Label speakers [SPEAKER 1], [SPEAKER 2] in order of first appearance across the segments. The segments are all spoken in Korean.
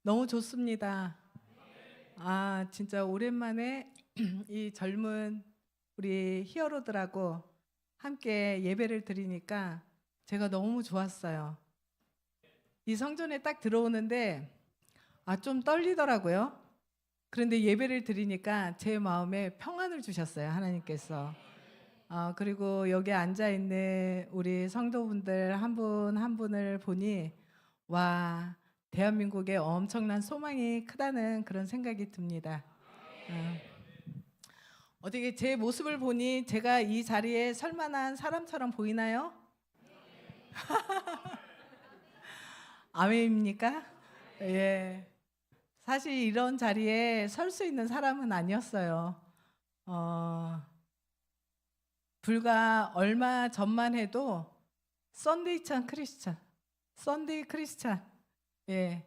[SPEAKER 1] 너무 좋습니다. 진짜 오랜만에 이 젊은 우리 히어로들하고 함께 예배를 드리니까 제가 너무 좋았어요. 이 성전에 딱 들어오는데 좀 떨리더라고요. 그런데 예배를 드리니까 제 마음에 평안을 주셨어요, 하나님께서. 그리고 여기 앉아 있는 우리 성도분들 한 분 한 분을 보니 와, 대한민국에 엄청난 소망이 크다는 그런 생각이 듭니다. 어, 어떻게 제 모습을 보니 제가 이 자리에 설 만한 사람처럼 보이나요? 아멘입니까? 예. 사실 이런 자리에 설 수 있는 사람은 아니었어요. 어, 불과 얼마 전만 해도 썬데이 크리스찬, 예,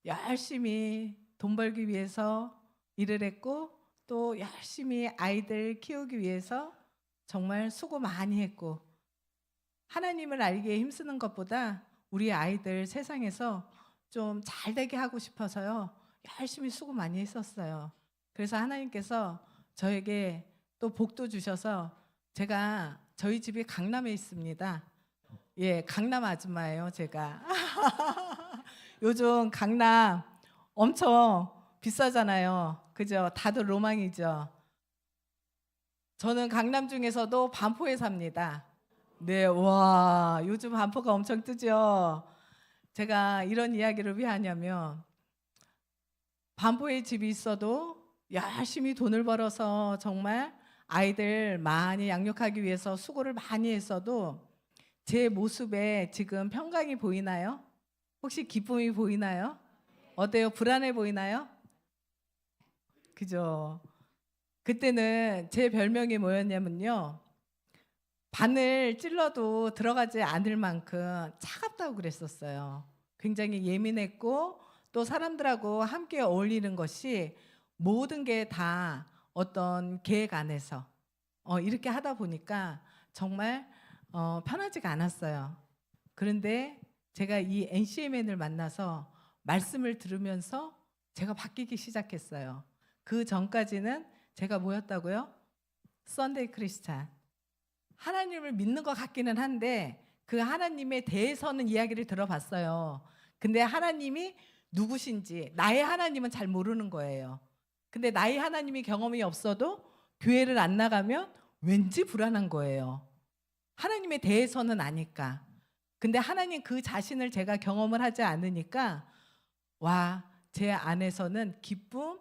[SPEAKER 1] 열심히 돈 벌기 위해서 일을 했고 또 열심히 아이들 키우기 위해서 정말 수고 많이 했고 하나님을 알기에 힘쓰는 것보다 우리 아이들 세상에서 좀 잘 되게 하고 싶어서요. 열심히 수고 많이 했었어요. 그래서 하나님께서 저에게 또 복도 주셔서 제가 저희 집이 강남에 있습니다. 예, 강남 아줌마예요, 제가. 요즘 강남 엄청 비싸잖아요. 그죠? 다들 로망이죠. 저는 강남 중에서도 반포에 삽니다. 네, 와, 요즘 반포가 엄청 뜨죠. 제가 이런 이야기를 왜 하냐면 반포에 집이 있어도 열심히 돈을 벌어서 정말 아이들 많이 양육하기 위해서 수고를 많이 했어도 제 모습에 지금 평강이 보이나요? 혹시 기쁨이 보이나요? 어때요? 불안해 보이나요? 그죠? 그때는 제 별명이 뭐였냐면요. 바늘 찔러도 들어가지 않을 만큼 차갑다고 그랬었어요. 굉장히 예민했고 또 사람들하고 함께 어울리는 것이 모든 게 다 어떤 계획 안에서 이렇게 하다 보니까 정말 편하지가 않았어요. 그런데 제가 이 NCMN을 만나서 말씀을 들으면서 제가 바뀌기 시작했어요. 그 전까지는 제가 뭐였다고요? 썬데이 크리스찬. 하나님을 믿는 것 같기는 한데 그 하나님에 대해서는 이야기를 들어봤어요. 근데 하나님이 누구신지 나의 하나님은 잘 모르는 거예요. 근데 나의 하나님이 경험이 없어도 교회를 안 나가면 왠지 불안한 거예요. 하나님에 대해서는 아니까. 근데 하나님 그 자신을 제가 경험을 하지 않으니까 와, 제 안에서는 기쁨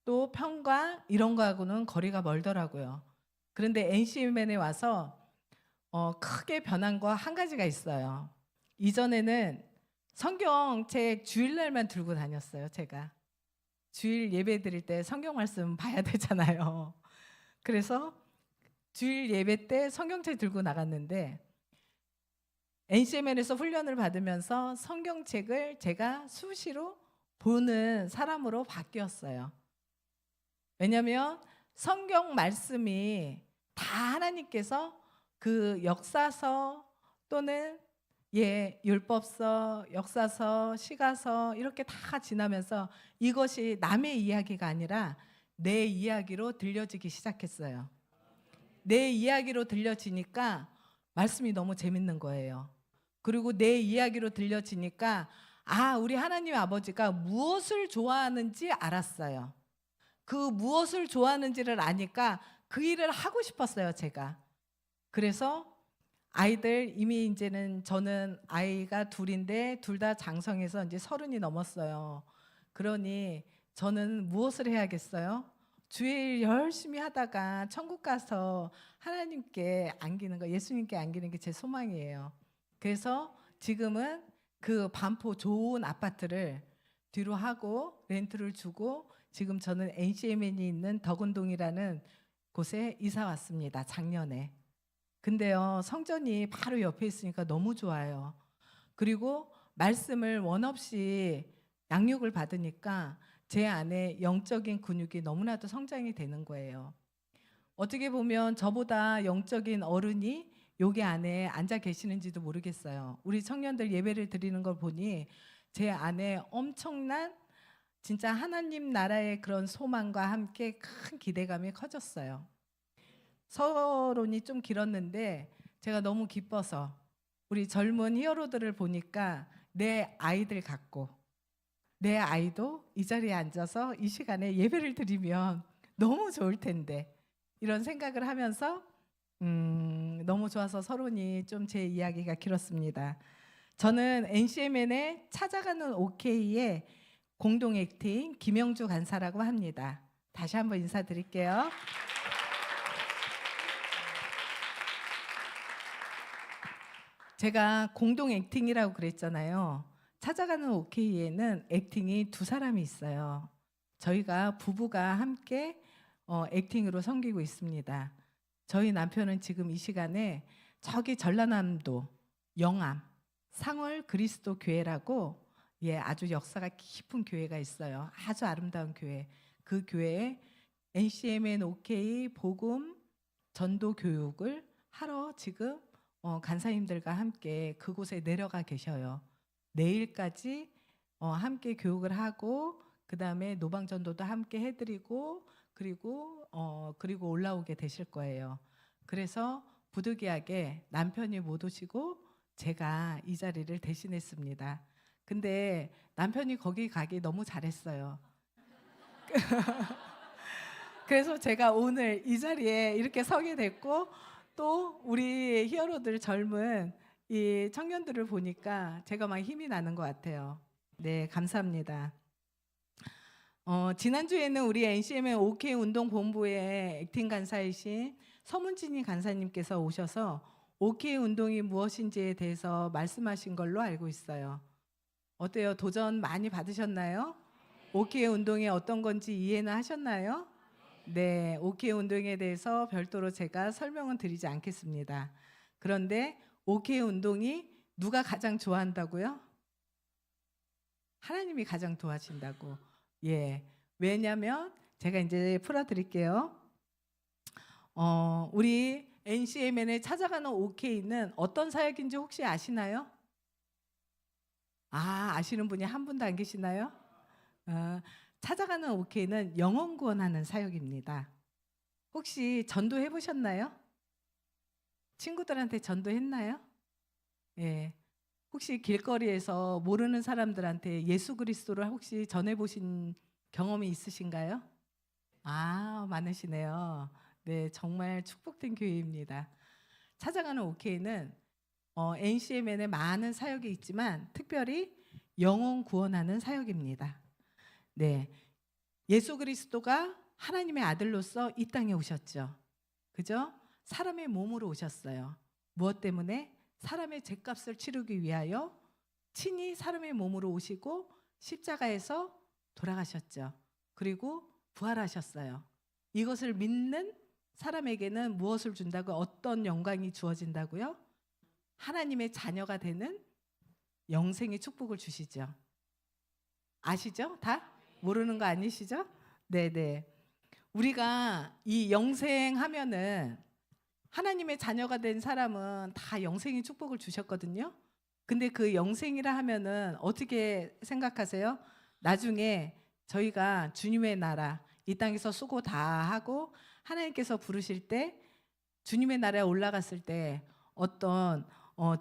[SPEAKER 1] 또 평강 이런 거하고는 거리가 멀더라고요. 그런데 NCMN에 와서 크게 변한 거 한 가지가 있어요. 이전에는 성경책 주일날만 들고 다녔어요. 제가 주일 예배 드릴 때 성경 말씀 봐야 되잖아요. 그래서 주일 예배 때 성경책 들고 나갔는데 NCMN에서 훈련을 받으면서 성경책을 제가 수시로 보는 사람으로 바뀌었어요. 왜냐하면 성경 말씀이 다 하나님께서 그 역사서 또는 율법서, 역사서, 시가서 이렇게 다 지나면서 이것이 남의 이야기가 아니라 내 이야기로 들려지기 시작했어요. 내 이야기로 들려지니까 말씀이 너무 재밌는 거예요. 그리고 내 이야기로 들려지니까 우리 하나님 아버지가 무엇을 좋아하는지 알았어요. 그 무엇을 좋아하는지를 아니까 그 일을 하고 싶었어요, 제가. 그래서 아이들 이미 이제는 저는 아이가 둘인데 둘 다 장성해서 이제 30이 넘었어요. 그러니 저는 무엇을 해야겠어요? 주일 열심히 하다가 천국 가서 하나님께 안기는 거, 예수님께 안기는 게 제 소망이에요. 그래서 지금은 그 반포 좋은 아파트를 뒤로 하고 렌트를 주고 지금 저는 NCMN이 있는 덕은동이라는 곳에 이사 왔습니다. 작년에. 근데요, 성전이 바로 옆에 있으니까 너무 좋아요. 그리고 말씀을 원 없이 양육을 받으니까 제 안에 영적인 근육이 너무나도 성장이 되는 거예요. 어떻게 보면 저보다 영적인 어른이 여기 안에 앉아 계시는지도 모르겠어요. 우리 청년들 예배를 드리는 걸 보니 제 안에 엄청난 진짜 하나님 나라의 그런 소망과 함께 큰 기대감이 커졌어요. 서론이 좀 길었는데 제가 너무 기뻐서 우리 젊은 히어로들을 보니까 내 아이들 같고 내 아이도 이 자리에 앉아서 이 시간에 예배를 드리면 너무 좋을 텐데 이런 생각을 하면서 너무 좋아서 서론이 좀 제 이야기가 길었습니다. 저는 NCMN의 찾아가는 OK의 공동 액팅 김영주 간사라고 합니다. 다시 한번 인사드릴게요. 제가 공동 액팅이라고 그랬잖아요. 찾아가는 OK에는 액팅이 두 사람이 있어요. 저희가 부부가 함께 액팅으로 섬기고 있습니다. 저희 남편은 지금 이 시간에 저기 전라남도 영암 상월 그리스도 교회라고 아주 역사가 깊은 교회가 있어요. 아주 아름다운 교회. 그 교회에 NCMN OK 복음 전도 교육을 하러 지금 간사님들과 함께 그곳에 내려가 계셔요. 내일까지 함께 교육을 하고 그 다음에 노방전도도 함께 해드리고 그리고 올라오게 되실 거예요. 그래서 부득이하게 남편이 못 오시고 제가 이 자리를 대신했습니다. 근데 남편이 거기 가기 너무 잘했어요. 그래서 제가 오늘 이 자리에 이렇게 서게 됐고 또 우리 히어로들 젊은 이 청년들을 보니까 제가 막 힘이 나는 것 같아요. 네, 감사합니다. 지난주에는 우리 NCM의 OK 운동본부의 액팅 간사이신 서문진이 간사님께서 오셔서 OK 운동이 무엇인지에 대해서 말씀하신 걸로 알고 있어요. 어때요? 도전 많이 받으셨나요? OK 운동이 어떤 건지 이해는 하셨나요? 네, OK 운동에 대해서 별도로 제가 설명은 드리지 않겠습니다. 그런데 OK 운동이 누가 가장 좋아한다고요? 하나님이 가장 도와준다고. 왜냐하면 제가 이제 풀어드릴게요. 우리 NCMN에 찾아가는 OK는 어떤 사역인지 혹시 아시나요? 아시는 분이 한 분도 안 계시나요? 찾아가는 OK는 영혼 구원하는 사역입니다. 혹시 전도해 보셨나요? 친구들한테 전도했나요? 혹시 길거리에서 모르는 사람들한테 예수 그리스도를 혹시 전해 보신 경험이 있으신가요? 많으시네요. 네, 정말 축복된 교회입니다. 찾아가는 OK는 NCMN에 많은 사역이 있지만 특별히 영혼 구원하는 사역입니다. 네, 예수 그리스도가 하나님의 아들로서 이 땅에 오셨죠. 그죠? 사람의 몸으로 오셨어요. 무엇 때문에? 사람의 죄값을 치르기 위하여 친히 사람의 몸으로 오시고 십자가에서 돌아가셨죠. 그리고 부활하셨어요. 이것을 믿는 사람에게는 무엇을 준다고? 어떤 영광이 주어진다고요? 하나님의 자녀가 되는 영생의 축복을 주시죠. 아시죠? 다? 모르는 거 아니시죠? 네네. 우리가 이 영생하면은 하나님의 자녀가 된 사람은 다 영생의 축복을 주셨거든요. 근데 그 영생이라 하면은 어떻게 생각하세요? 나중에 저희가 주님의 나라 이 땅에서 수고 다 하고 하나님께서 부르실 때 주님의 나라에 올라갔을 때 어떤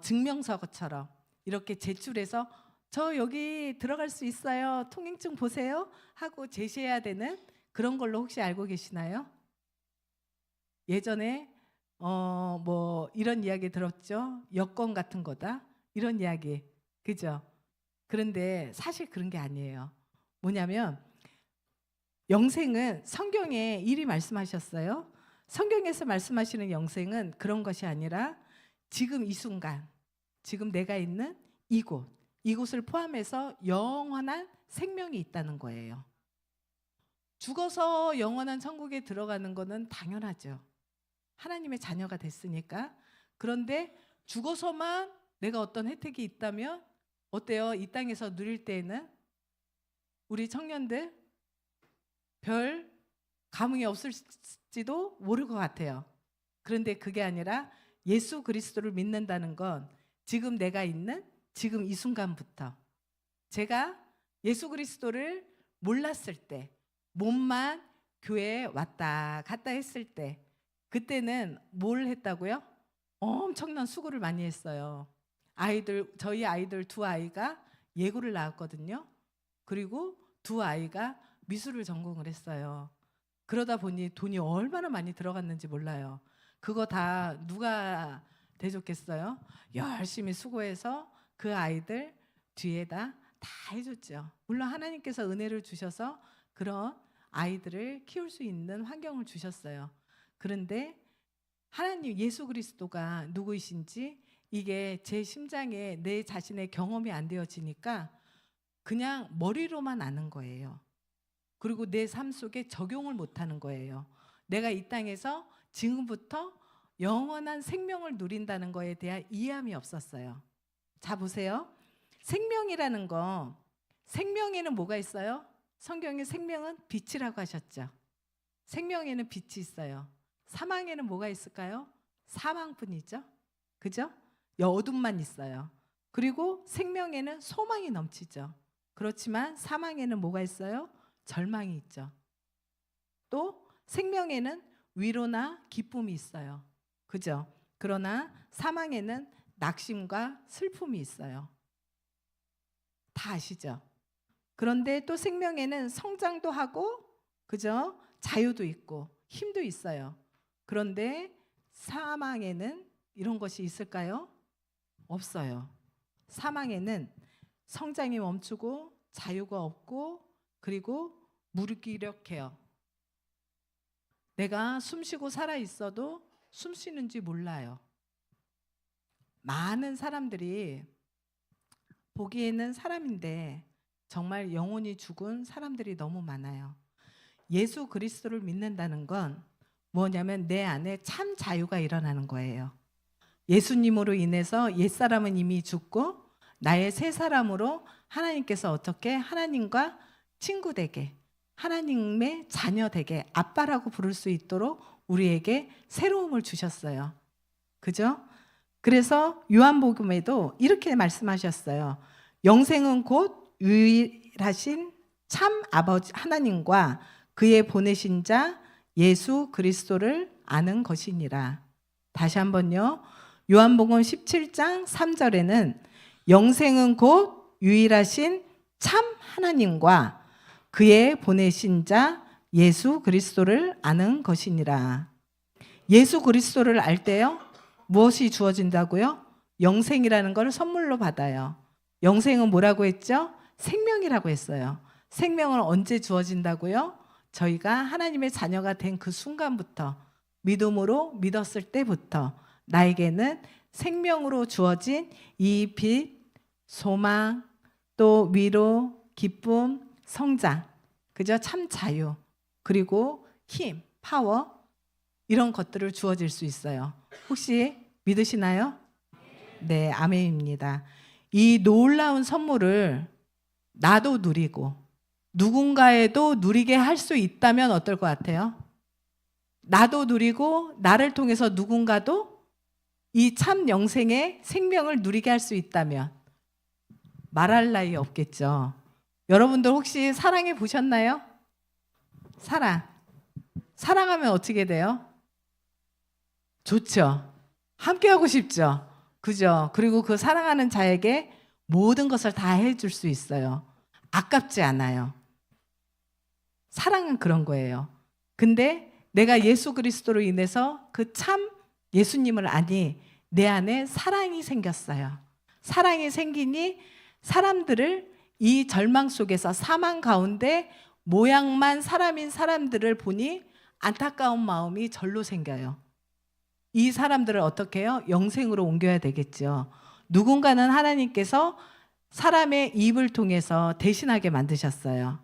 [SPEAKER 1] 증명서처럼 이렇게 제출해서 저 여기 들어갈 수 있어요. 통행증 보세요. 하고 제시해야 되는 그런 걸로 혹시 알고 계시나요? 예전에 뭐 이런 이야기 들었죠. 여권 같은 거다. 이런 이야기. 그죠? 그런데 사실 그런 게 아니에요. 뭐냐면 영생은 성경에 이리 말씀하셨어요. 성경에서 말씀하시는 영생은 그런 것이 아니라 지금 이 순간, 지금 내가 있는 이곳을 포함해서 영원한 생명이 있다는 거예요. 죽어서 영원한 천국에 들어가는 거는 당연하죠. 하나님의 자녀가 됐으니까. 그런데 죽어서만 내가 어떤 혜택이 있다면 어때요? 이 땅에서 누릴 때에는 우리 청년들 별 감흥이 없을지도 모를 것 같아요. 그런데 그게 아니라 예수 그리스도를 믿는다는 건 지금 내가 있는 지금 이 순간부터 제가 예수 그리스도를 몰랐을 때, 몸만 교회에 왔다 갔다 했을 때, 그때는 뭘 했다고요? 엄청난 수고를 많이 했어요. 저희 아이들 두 아이가 예고를 나왔거든요. 그리고 두 아이가 미술을 전공을 했어요. 그러다 보니 돈이 얼마나 많이 들어갔는지 몰라요. 그거 다 누가 대줬겠어요? 열심히 수고해서 그 아이들 뒤에다 다 해줬죠. 물론 하나님께서 은혜를 주셔서 그런 아이들을 키울 수 있는 환경을 주셨어요. 그런데 하나님 예수 그리스도가 누구이신지 이게 제 심장에 내 자신의 경험이 안 되어지니까 그냥 머리로만 아는 거예요. 그리고 내 삶 속에 적용을 못하는 거예요. 내가 이 땅에서 지금부터 영원한 생명을 누린다는 거에 대한 이해함이 없었어요. 자, 보세요. 생명이라는 거, 생명에는 뭐가 있어요? 성경에 생명은 빛이라고 하셨죠. 생명에는 빛이 있어요. 사망에는 뭐가 있을까요? 사망뿐이죠. 그죠? 어둠만 있어요. 그리고 생명에는 소망이 넘치죠. 그렇지만 사망에는 뭐가 있어요? 절망이 있죠. 또 생명에는 위로나 기쁨이 있어요. 그죠? 그러나 사망에는 낙심과 슬픔이 있어요. 다 아시죠? 그런데 또 생명에는 성장도 하고, 그죠? 자유도 있고 힘도 있어요. 그런데 사망에는 이런 것이 있을까요? 없어요. 사망에는 성장이 멈추고 자유가 없고 그리고 무기력해요. 내가 숨쉬고 살아 있어도 숨 쉬는지 몰라요. 많은 사람들이 보기에는 사람인데 정말 영혼이 죽은 사람들이 너무 많아요. 예수 그리스도를 믿는다는 건 뭐냐면 내 안에 참 자유가 일어나는 거예요. 예수님으로 인해서 옛사람은 이미 죽고 나의 새 사람으로 하나님께서 어떻게 하나님과 친구 되게, 하나님의 자녀 되게, 아빠라고 부를 수 있도록 우리에게 새로움을 주셨어요. 그죠? 그래서 요한복음에도 이렇게 말씀하셨어요. 영생은 곧 유일하신 참 아버지 하나님과 그의 보내신 자 예수 그리스도를 아는 것이니라. 다시 한번요. 요한복음 17장 3절에는 영생은 곧 유일하신 참 하나님과 그의 보내신 자 예수 그리스도를 아는 것이니라. 예수 그리스도를 알 때요, 무엇이 주어진다고요? 영생이라는 걸 선물로 받아요. 영생은 뭐라고 했죠? 생명이라고 했어요. 생명은 언제 주어진다고요? 저희가 하나님의 자녀가 된 그 순간부터, 믿음으로 믿었을 때부터 나에게는 생명으로 주어진 이 빛, 소망, 또 위로, 기쁨, 성장, 그죠? 참 자유, 그리고 힘, 파워, 이런 것들을 주어질 수 있어요. 혹시 믿으시나요? 네, 아멘입니다. 이 놀라운 선물을 나도 누리고 누군가에도 누리게 할 수 있다면 어떨 것 같아요? 나도 누리고 나를 통해서 누군가도 이 참 영생의 생명을 누리게 할 수 있다면 말할 나위 없겠죠. 여러분들 혹시 사랑해 보셨나요? 사랑하면 어떻게 돼요? 좋죠. 함께하고 싶죠. 그죠? 그리고 그 사랑하는 자에게 모든 것을 다 해줄 수 있어요. 아깝지 않아요. 사랑은 그런 거예요. 근데 내가 예수 그리스도로 인해서 그 참 예수님을 아니 내 안에 사랑이 생겼어요. 사랑이 생기니 사람들을 이 절망 속에서 사망 가운데 모양만 사람인 사람들을 보니 안타까운 마음이 절로 생겨요. 이 사람들을 어떻게 해요? 영생으로 옮겨야 되겠죠. 누군가는 하나님께서 사람의 입을 통해서 대신하게 만드셨어요.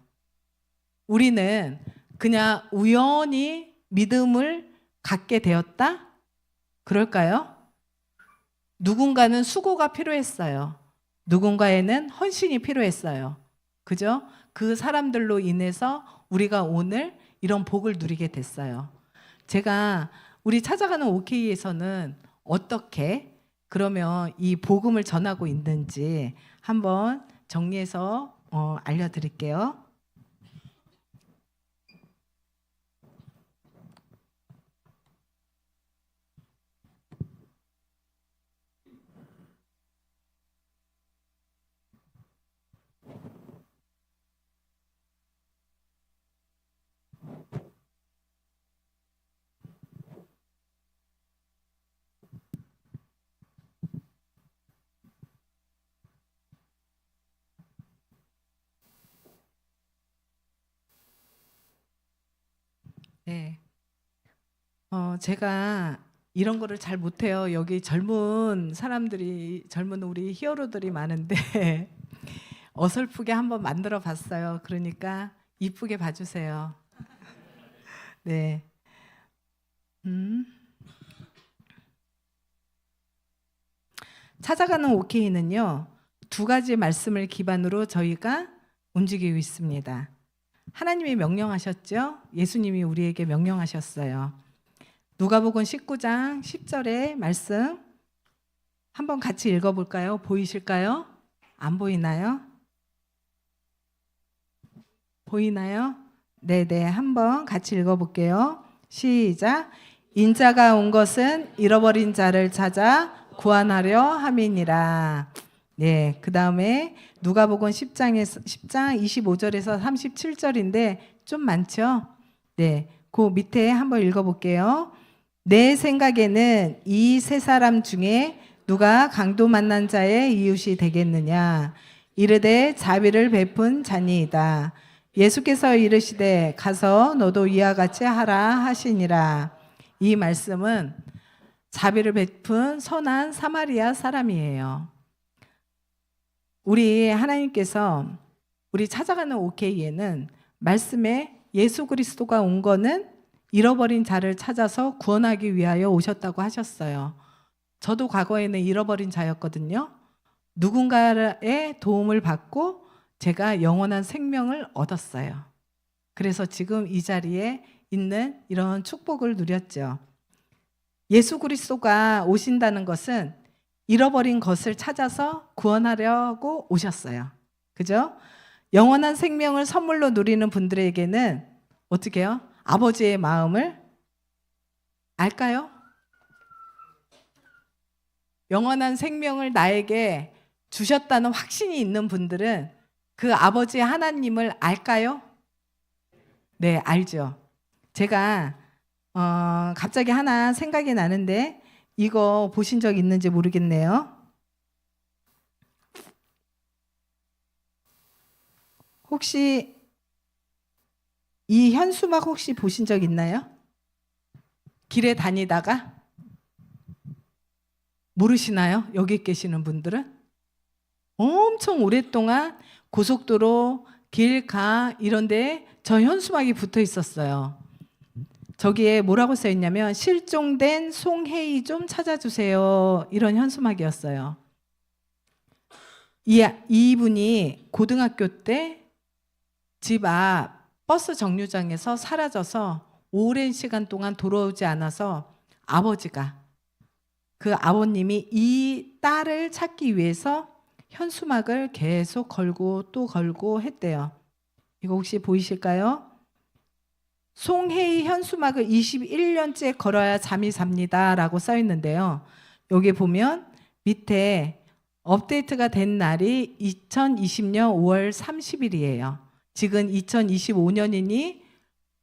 [SPEAKER 1] 우리는 그냥 우연히 믿음을 갖게 되었다? 그럴까요? 누군가는 수고가 필요했어요. 누군가에는 헌신이 필요했어요. 그죠? 그 사람들로 인해서 우리가 오늘 이런 복을 누리게 됐어요. 제가 우리 찾아가는 OK에서는 어떻게 그러면 이 복음을 전하고 있는지 한번 정리해서 알려드릴게요. 네. 제가 이런 거를 잘 못해요. 여기 젊은 사람들이, 젊은 우리 히어로들이 많은데 어설프게 한번 만들어 봤어요. 그러니까 이쁘게 봐주세요. 네. 찾아가는 오케이는요, 두 가지 말씀을 기반으로 저희가 움직이고 있습니다. 하나님이 명령하셨죠? 예수님이 우리에게 명령하셨어요. 누가복음 19장 10절의 말씀 한번 같이 읽어볼까요? 보이실까요? 안 보이나요? 보이나요? 네네, 한번 같이 읽어볼게요. 시작. 인자가 온 것은 잃어버린 자를 찾아 구원하려 함이니라. 네, 그 다음에 누가복음 10장 25절에서 37절인데 좀 많죠? 네, 그 밑에 한번 읽어볼게요. 내 생각에는 이 세 사람 중에 누가 강도 만난 자의 이웃이 되겠느냐? 이르되 자비를 베푼 자니이다. 예수께서 이르시되 가서 너도 이와 같이 하라 하시니라. 이 말씀은 자비를 베푼 선한 사마리아 사람이에요. 우리 하나님께서 우리 찾아가는 오케이에는 말씀에 예수 그리스도가 온 거는 잃어버린 자를 찾아서 구원하기 위하여 오셨다고 하셨어요. 저도 과거에는 잃어버린 자였거든요. 누군가의 도움을 받고 제가 영원한 생명을 얻었어요. 그래서 지금 이 자리에 있는 이런 축복을 누렸죠. 예수 그리스도가 오신다는 것은 잃어버린 것을 찾아서 구원하려고 오셨어요. 그죠? 영원한 생명을 선물로 누리는 분들에게는 어떻게 해요? 아버지의 마음을 알까요? 영원한 생명을 나에게 주셨다는 확신이 있는 분들은 그 아버지 하나님을 알까요? 네, 알죠. 제가 갑자기 하나 생각이 나는데 이거 보신 적 있는지 모르겠네요. 혹시 이 현수막 혹시 보신 적 있나요? 길에 다니다가 모르시나요? 여기 계시는 분들은 엄청 오랫동안 고속도로, 길가 이런 데에 저 현수막이 붙어 있었어요. 저기에 뭐라고 써 있냐면 실종된 송혜이 좀 찾아주세요. 이런 현수막이었어요. 이분이 고등학교 때 집 앞 버스 정류장에서 사라져서 오랜 시간 동안 돌아오지 않아서 아버지가, 그 아버님이 이 딸을 찾기 위해서 현수막을 계속 걸고 또 걸고 했대요. 이거 혹시 보이실까요? 송혜이 현수막을 21년째 걸어야 잠이 삽니다 라고 써 있는데요. 여기 보면 밑에 업데이트가 된 날이 2020년 5월 30일이에요. 지금 2025년이니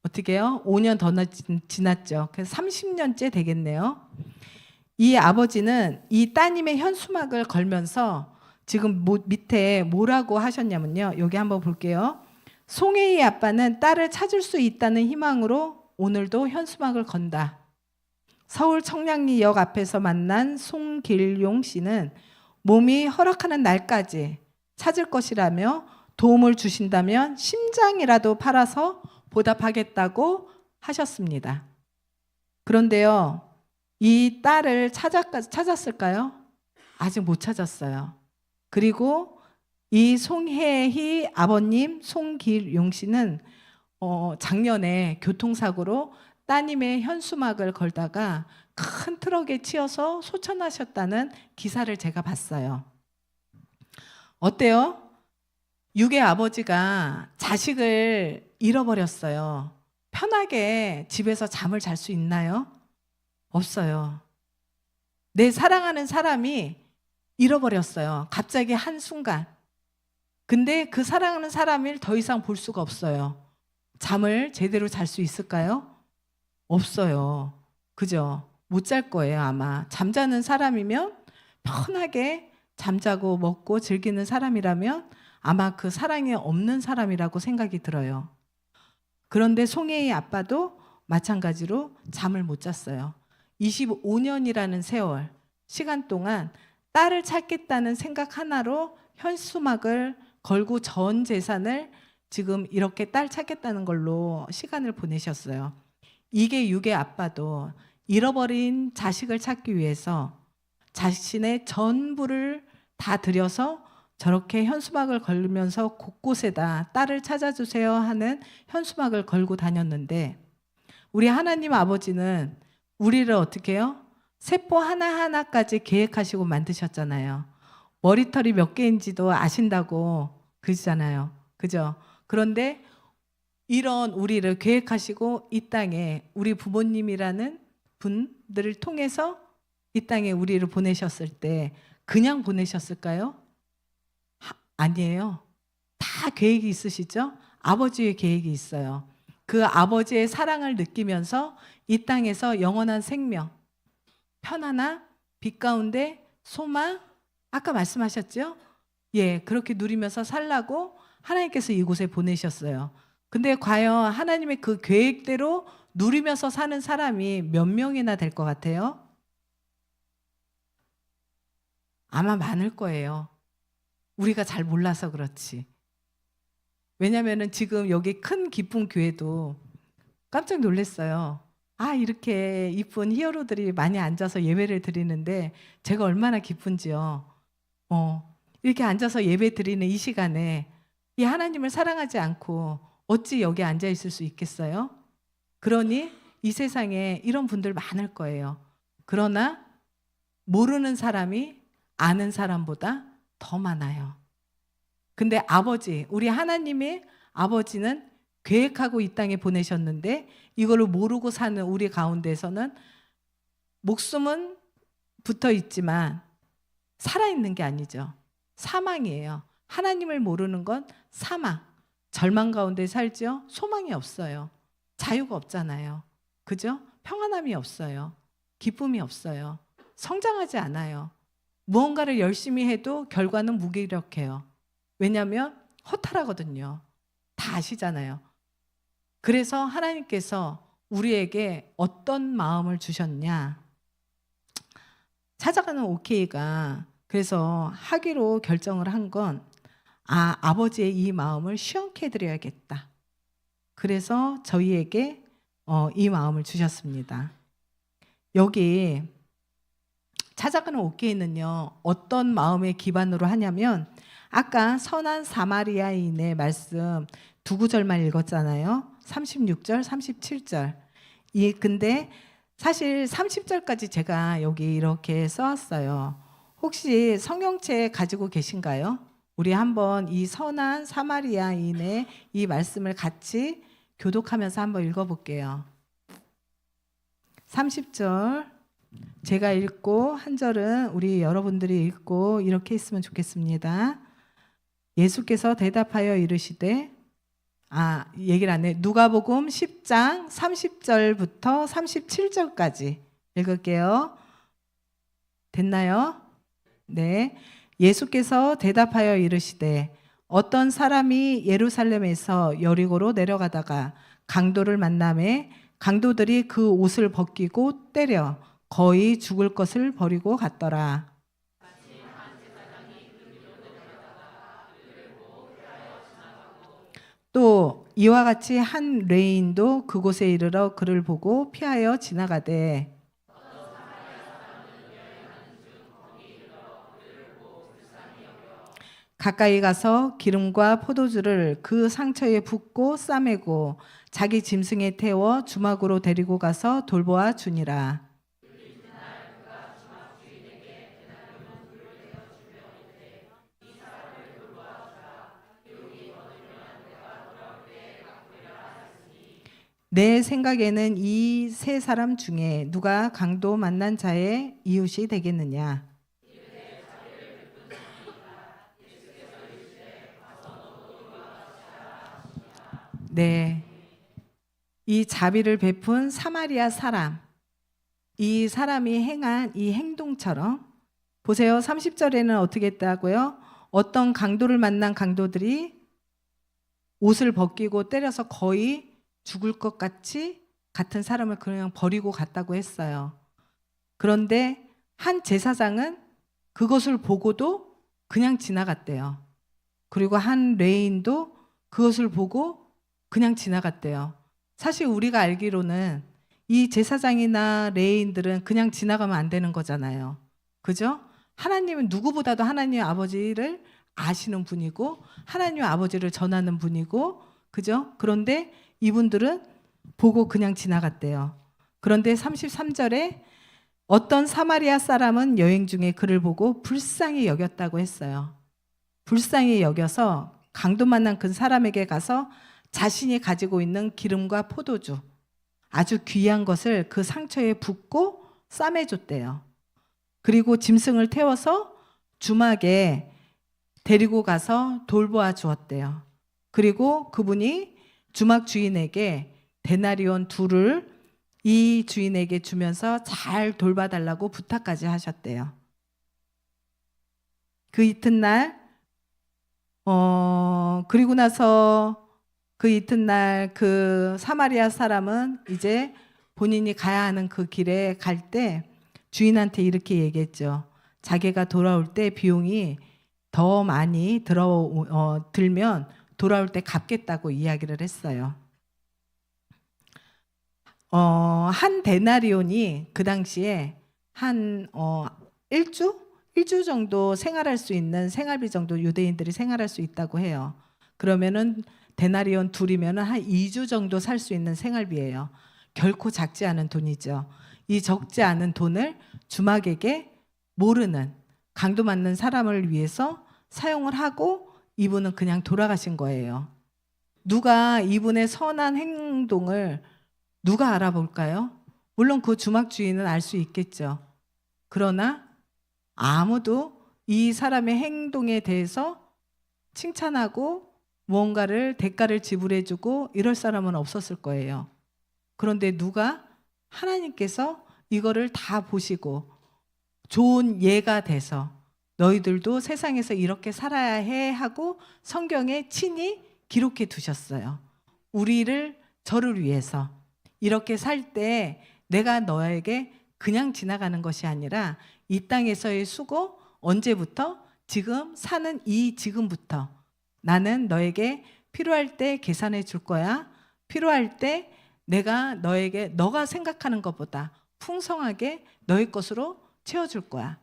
[SPEAKER 1] 어떻게 해요? 5년 더 지났죠. 그래서 30년째 되겠네요. 이 아버지는 이 따님의 현수막을 걸면서 지금 밑에 뭐라고 하셨냐면요. 여기 한번 볼게요. 송혜이 아빠는 딸을 찾을 수 있다는 희망으로 오늘도 현수막을 건다. 서울 청량리역 앞에서 만난 송길용 씨는 몸이 허락하는 날까지 찾을 것이라며 도움을 주신다면 심장이라도 팔아서 보답하겠다고 하셨습니다. 그런데요, 이 딸을 찾았을까요? 아직 못 찾았어요. 그리고 이 송혜희 아버님 송길용 씨는 작년에 교통사고로 따님의 현수막을 걸다가 큰 트럭에 치여서 소천하셨다는 기사를 제가 봤어요. 어때요? 육의 아버지가 자식을 잃어버렸어요. 편하게 집에서 잠을 잘 수 있나요? 없어요. 내 사랑하는 사람이 잃어버렸어요. 갑자기 한순간. 근데 그 사랑하는 사람을 더 이상 볼 수가 없어요. 잠을 제대로 잘 수 있을까요? 없어요. 그죠? 못 잘 거예요, 아마. 잠자는 사람이면 편하게 잠자고 먹고 즐기는 사람이라면 아마 그 사랑이 없는 사람이라고 생각이 들어요. 그런데 송혜의 아빠도 마찬가지로 잠을 못 잤어요. 25년이라는 세월, 시간 동안 딸을 찾겠다는 생각 하나로 현수막을 걸고 전 재산을 지금 이렇게 딸 찾겠다는 걸로 시간을 보내셨어요. 이게 육의 아빠도 잃어버린 자식을 찾기 위해서 자신의 전부를 다 들여서 저렇게 현수막을 걸면서 곳곳에다 딸을 찾아주세요 하는 현수막을 걸고 다녔는데, 우리 하나님 아버지는 우리를 어떻게 해요? 세포 하나하나까지 계획하시고 만드셨잖아요. 머리털이 몇 개인지도 아신다고 그러잖아요. 그죠? 그런데 이런 우리를 계획하시고 이 땅에 우리 부모님이라는 분들을 통해서 이 땅에 우리를 보내셨을 때 그냥 보내셨을까요? 아니에요. 다 계획이 있으시죠? 아버지의 계획이 있어요. 그 아버지의 사랑을 느끼면서 이 땅에서 영원한 생명, 편안함, 빛 가운데 소망, 아까 말씀하셨죠? 예, 그렇게 누리면서 살라고 하나님께서 이곳에 보내셨어요. 근데 과연 하나님의 그 계획대로 누리면서 사는 사람이 몇 명이나 될 것 같아요? 아마 많을 거예요. 우리가 잘 몰라서 그렇지. 왜냐면은 지금 여기 큰 기쁨 교회도 깜짝 놀랐어요. 아, 이렇게 이쁜 히어로들이 많이 앉아서 예배를 드리는데 제가 얼마나 기쁜지요. 이렇게 앉아서 예배 드리는 이 시간에 이 하나님을 사랑하지 않고 어찌 여기 앉아 있을 수 있겠어요? 그러니 이 세상에 이런 분들 많을 거예요. 그러나 모르는 사람이 아는 사람보다 더 많아요. 근데 아버지, 우리 하나님의 아버지는 계획하고 이 땅에 보내셨는데 이거를 모르고 사는 우리 가운데서는 목숨은 붙어 있지만 살아있는 게 아니죠. 사망이에요. 하나님을 모르는 건 사망, 절망 가운데 살죠. 소망이 없어요. 자유가 없잖아요. 그죠? 평안함이 없어요. 기쁨이 없어요. 성장하지 않아요. 무언가를 열심히 해도 결과는 무기력해요. 왜냐하면 허탈하거든요. 다 아시잖아요. 그래서 하나님께서 우리에게 어떤 마음을 주셨냐? 찾아가는 오케이가 그래서 하기로 결정을 한 건 아버지의 이 마음을 시원케 해드려야겠다. 그래서 저희에게 이 마음을 주셨습니다. 여기 찾아가는 오케이는요, 어떤 마음의 기반으로 하냐면 아까 선한 사마리아인의 말씀 두 구절만 읽었잖아요. 36절, 37절. 근데 사실 30절까지 제가 여기 이렇게 써왔어요. 혹시 성경책 가지고 계신가요? 우리 한번 이 선한 사마리아인의 이 말씀을 같이 교독하면서 한번 읽어볼게요. 30절 제가 읽고 한 절은 우리 여러분들이 읽고 이렇게 했으면 좋겠습니다. 예수께서 대답하여 이르시되 얘기를 안 해. 누가복음 10장 30절부터 37절까지 읽을게요. 됐나요? 네. 예수께서 대답하여 이르시되 어떤 사람이 예루살렘에서 여리고로 내려가다가 강도를 만나매 강도들이 그 옷을 벗기고 때려 거의 죽을 것을 버리고 갔더라. 또 이와 같이 한 레인도 그곳에 이르러 그를 보고 피하여 지나가되 가까이 가서 기름과 포도주를 그 상처에 붓고 싸매고 자기 짐승에 태워 주막으로 데리고 가서 돌보아 주니라. 내 생각에는 이 세 사람 중에 누가 강도 만난 자의 이웃이 되겠느냐? 네, 이 자비를 베푼 사마리아 사람, 이 사람이 행한 이 행동처럼 보세요. 30절에는 어떻게 했다고요? 어떤 강도를 만난 강도들이 옷을 벗기고 때려서 거의 죽을 것 같이 같은 사람을 그냥 버리고 갔다고 했어요. 그런데 한 제사장은 그것을 보고도 그냥 지나갔대요. 그리고 한 레인도 그것을 보고 그냥 지나갔대요. 사실 우리가 알기로는 이 제사장이나 레인들은 그냥 지나가면 안 되는 거잖아요. 그죠? 하나님은 누구보다도 하나님 아버지를 아시는 분이고 하나님 아버지를 전하는 분이고, 그죠? 그런데 이분들은 보고 그냥 지나갔대요. 그런데 33절에 어떤 사마리아 사람은 여행 중에 그를 보고 불쌍히 여겼다고 했어요. 불쌍히 여겨서 강도 만난 그 사람에게 가서 자신이 가지고 있는 기름과 포도주, 아주 귀한 것을 그 상처에 붓고 싸매줬대요. 그리고 짐승을 태워서 주막에 데리고 가서 돌보아 주었대요. 그리고 그분이 주막 주인에게 데나리온 2를 이 주인에게 주면서 잘 돌봐달라고 부탁까지 하셨대요. 그 이튿날 그리고 나서 그 이튿날 그 사마리아 사람은 이제 본인이 가야 하는 그 길에 갈 때 주인한테 이렇게 얘기했죠. 자기가 돌아올 때 비용이 더 많이 들면 돌아올 때 갚겠다고 이야기를 했어요. 한 데나리온이 그 당시에 한 1주 정도 생활할 수 있는 생활비 정도 유대인들이 생활할 수 있다고 해요. 그러면은 데나리온 2이면은 한 2주 정도 살 수 있는 생활비예요. 결코 작지 않은 돈이죠. 이 적지 않은 돈을 주막에게 모르는 강도 맞는 사람을 위해서 사용을 하고 이분은 그냥 돌아가신 거예요. 누가 이분의 선한 행동을 누가 알아볼까요? 물론 그 주막 주인은 알 수 있겠죠. 그러나 아무도 이 사람의 행동에 대해서 칭찬하고 무언가를 대가를 지불해주고 이럴 사람은 없었을 거예요. 그런데 누가 하나님께서 이거를 다 보시고 좋은 예가 돼서 너희들도 세상에서 이렇게 살아야 해 하고 성경에 친히 기록해 두셨어요. 저를 위해서 이렇게 살 때 내가 너에게 그냥 지나가는 것이 아니라 이 땅에서의 수고, 언제부터? 지금 사는 이 지금부터 나는 너에게 필요할 때 계산해 줄 거야. 필요할 때 내가 너에게 너가 생각하는 것보다 풍성하게 너의 것으로 채워줄 거야.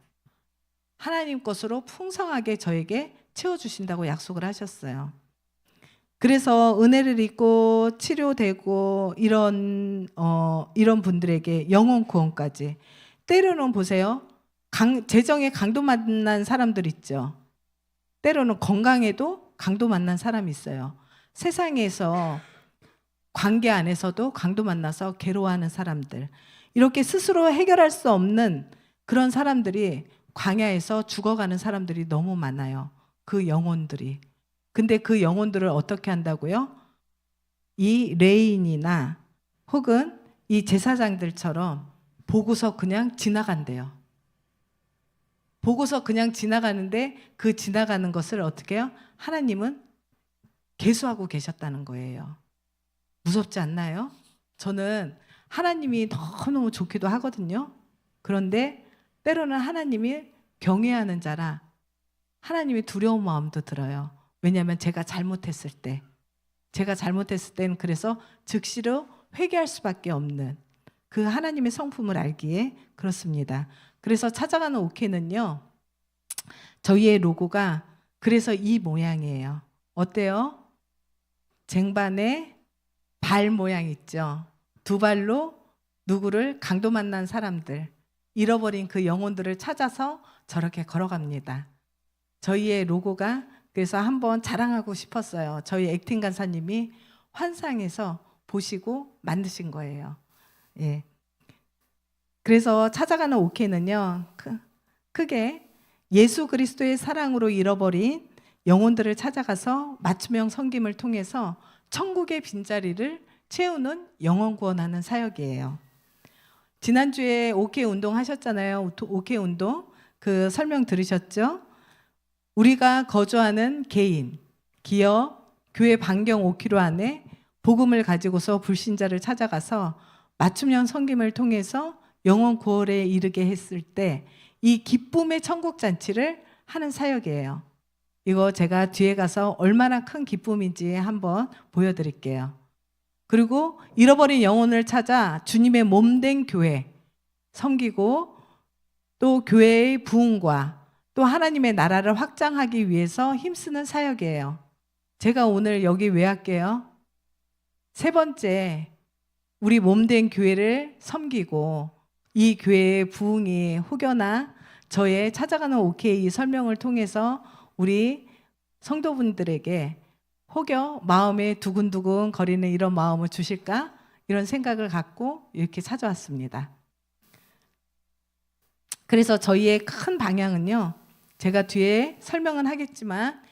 [SPEAKER 1] 하나님 것으로 풍성하게 저에게 채워주신다고 약속을 하셨어요. 그래서 은혜를 입고 치료되고 이런 분들에게 영혼 구원까지, 때로는 보세요. 재정에 강도 만난 사람들 있죠. 때로는 건강에도 강도 만난 사람이 있어요. 세상에서 관계 안에서도 강도 만나서 괴로워하는 사람들, 이렇게 스스로 해결할 수 없는 그런 사람들이 광야에서 죽어가는 사람들이 너무 많아요. 그 영혼들이. 근데 그 영혼들을 어떻게 한다고요? 이 레인이나 혹은 이 제사장들처럼 보고서 그냥 지나간대요. 보고서 그냥 지나가는데 그 지나가는 것을 어떻게 해요? 하나님은 계수하고 계셨다는 거예요. 무섭지 않나요? 저는 하나님이 너무너무 좋기도 하거든요. 그런데 때로는 하나님이 경외하는 자라 하나님이 두려운 마음도 들어요. 왜냐하면 제가 잘못했을 때는 그래서 즉시로 회개할 수밖에 없는 그 하나님의 성품을 알기에 그렇습니다. 그래서 찾아가는 옥회는요, 저희의 로고가 그래서 이 모양이에요. 어때요? 쟁반에 발 모양 있죠. 2발로 누구를 강도 만난 사람들, 잃어버린 그 영혼들을 찾아서 저렇게 걸어갑니다. 저희의 로고가 그래서 한번 자랑하고 싶었어요. 저희 액팅 간사님이 환상에서 보시고 만드신 거예요. 예. 그래서 찾아가는 옥회는요, 크게 예수 그리스도의 사랑으로 잃어버린 영혼들을 찾아가서 맞춤형 섬김을 통해서 천국의 빈자리를 채우는 영혼 구원하는 사역이에요. 지난주에 옥회 운동 하셨잖아요. 옥회 운동 그 설명 들으셨죠? 우리가 거주하는 개인, 기업, 교회 반경 5km 안에 복음을 가지고서 불신자를 찾아가서 맞춤형 섬김을 통해서 영혼 구원에 이르게 했을 때 이 기쁨의 천국 잔치를 하는 사역이에요. 이거 제가 뒤에 가서 얼마나 큰 기쁨인지 한번 보여드릴게요. 그리고 잃어버린 영혼을 찾아 주님의 몸된 교회 섬기고, 또 교회의 부흥과 또 하나님의 나라를 확장하기 위해서 힘쓰는 사역이에요. 제가 오늘 여기 왜 할게요? 세 번째, 우리 몸된 교회를 섬기고 이 교회의 부흥이 혹여나 저의 찾아가는 OK 설명을 통해서 우리 성도분들에게 혹여 마음에 두근두근 거리는 이런 마음을 주실까? 이런 생각을 갖고 이렇게 찾아왔습니다. 그래서 저희의 큰 방향은요, 제가 뒤에 설명은 하겠지만,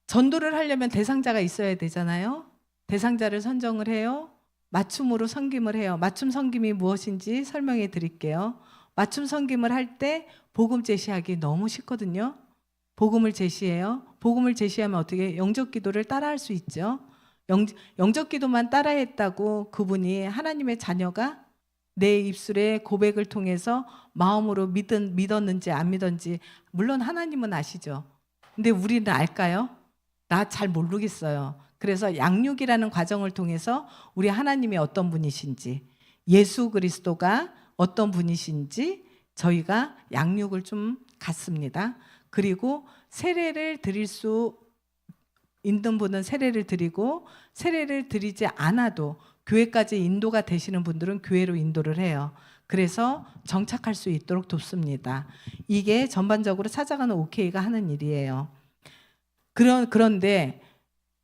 [SPEAKER 1] 전도를 하려면 대상자가 있어야 되잖아요. 대상자를 선정을 해요. 맞춤으로 섬김을 해요. 맞춤 섬김이 무엇인지 설명해 드릴게요. 맞춤 섬김을 할 때 복음 제시하기 너무 쉽거든요. 복음을 제시해요. 복음을 제시하면 어떻게 영접 기도를 따라할 수 있죠. 영접 기도만 따라했다고 그분이 하나님의 자녀가 내 입술의 고백을 통해서 마음으로 믿었는지 안 믿었는지 물론 하나님은 아시죠. 근데 우리는 알까요? 나 잘 모르겠어요. 그래서 양육이라는 과정을 통해서 우리 하나님이 어떤 분이신지, 예수 그리스도가 어떤 분이신지 저희가 양육을 좀 갖습니다. 그리고 세례를 드릴 수 있는 분은 세례를 드리고, 세례를 드리지 않아도 교회까지 인도가 되시는 분들은 교회로 인도를 해요. 그래서 정착할 수 있도록 돕습니다. 이게 전반적으로 찾아가는 OK가 하는 일이에요. 그런데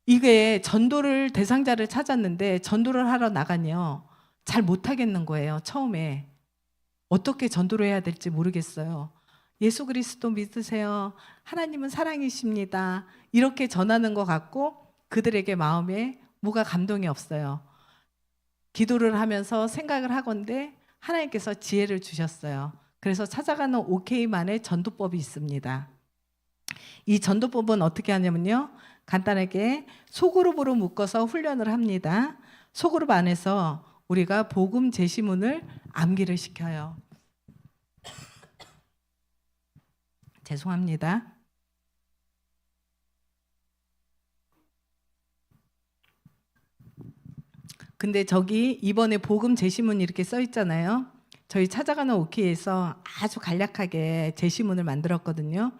[SPEAKER 1] 이게 전도를 대상자를 찾았는데 전도를 하러 나가면 잘 못하겠는 거예요. 처음에 어떻게 전도를 해야 될지 모르겠어요. 예수 그리스도 믿으세요. 하나님은 사랑이십니다. 이렇게 전하는 것 같고 그들에게 마음에 뭐가 감동이 없어요. 기도를 하면서 생각을 하건대 하나님께서 지혜를 주셨어요. 그래서 찾아가는 OK만의 전도법이 있습니다. 이 전도법은 어떻게 하냐면요, 간단하게 소그룹으로 묶어서 훈련을 합니다. 소그룹 안에서 우리가 복음 제시문을 암기를 시켜요. 죄송합니다. 근데 저기 이번에 복음 제시문 이렇게 써 있잖아요. 저희 찾아가는 오키에서 아주 간략하게 제시문을 만들었거든요.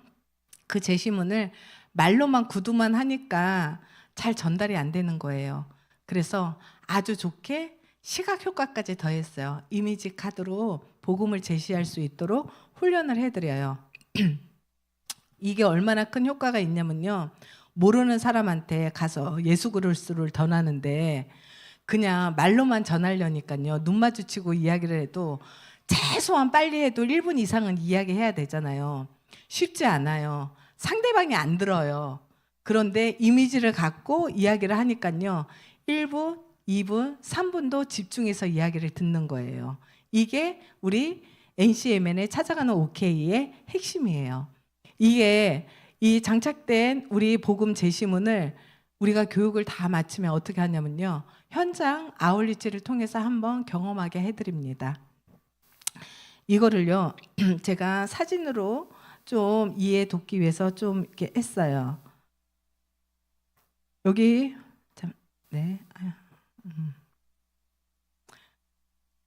[SPEAKER 1] 그 제시문을 말로만 구두만 하니까 잘 전달이 안 되는 거예요. 그래서 아주 좋게 시각 효과까지 더했어요. 이미지 카드로 복음을 제시할 수 있도록 훈련을 해드려요. 이게 얼마나 큰 효과가 있냐면요, 모르는 사람한테 가서 예수 그리스도를 전하는데 그냥 말로만 전하려니까요, 눈 마주치고 이야기를 해도 최소한 빨리 해도 1분 이상은 이야기해야 되잖아요. 쉽지 않아요. 상대방이 안 들어요. 그런데 이미지를 갖고 이야기를 하니까요, 1분, 2분, 3분도 집중해서 이야기를 듣는 거예요. 이게 우리 NCMN의 찾아가는 OK의 핵심이에요. 이게 이 장착된 우리 복음 제시문을 우리가 교육을 다 마치면 어떻게 하냐면요, 현장 아울리치를 통해서 한번 경험하게 해드립니다. 이거를요, 제가 사진으로 좀 이해 돕기 위해서 좀 이렇게 했어요. 여기 네.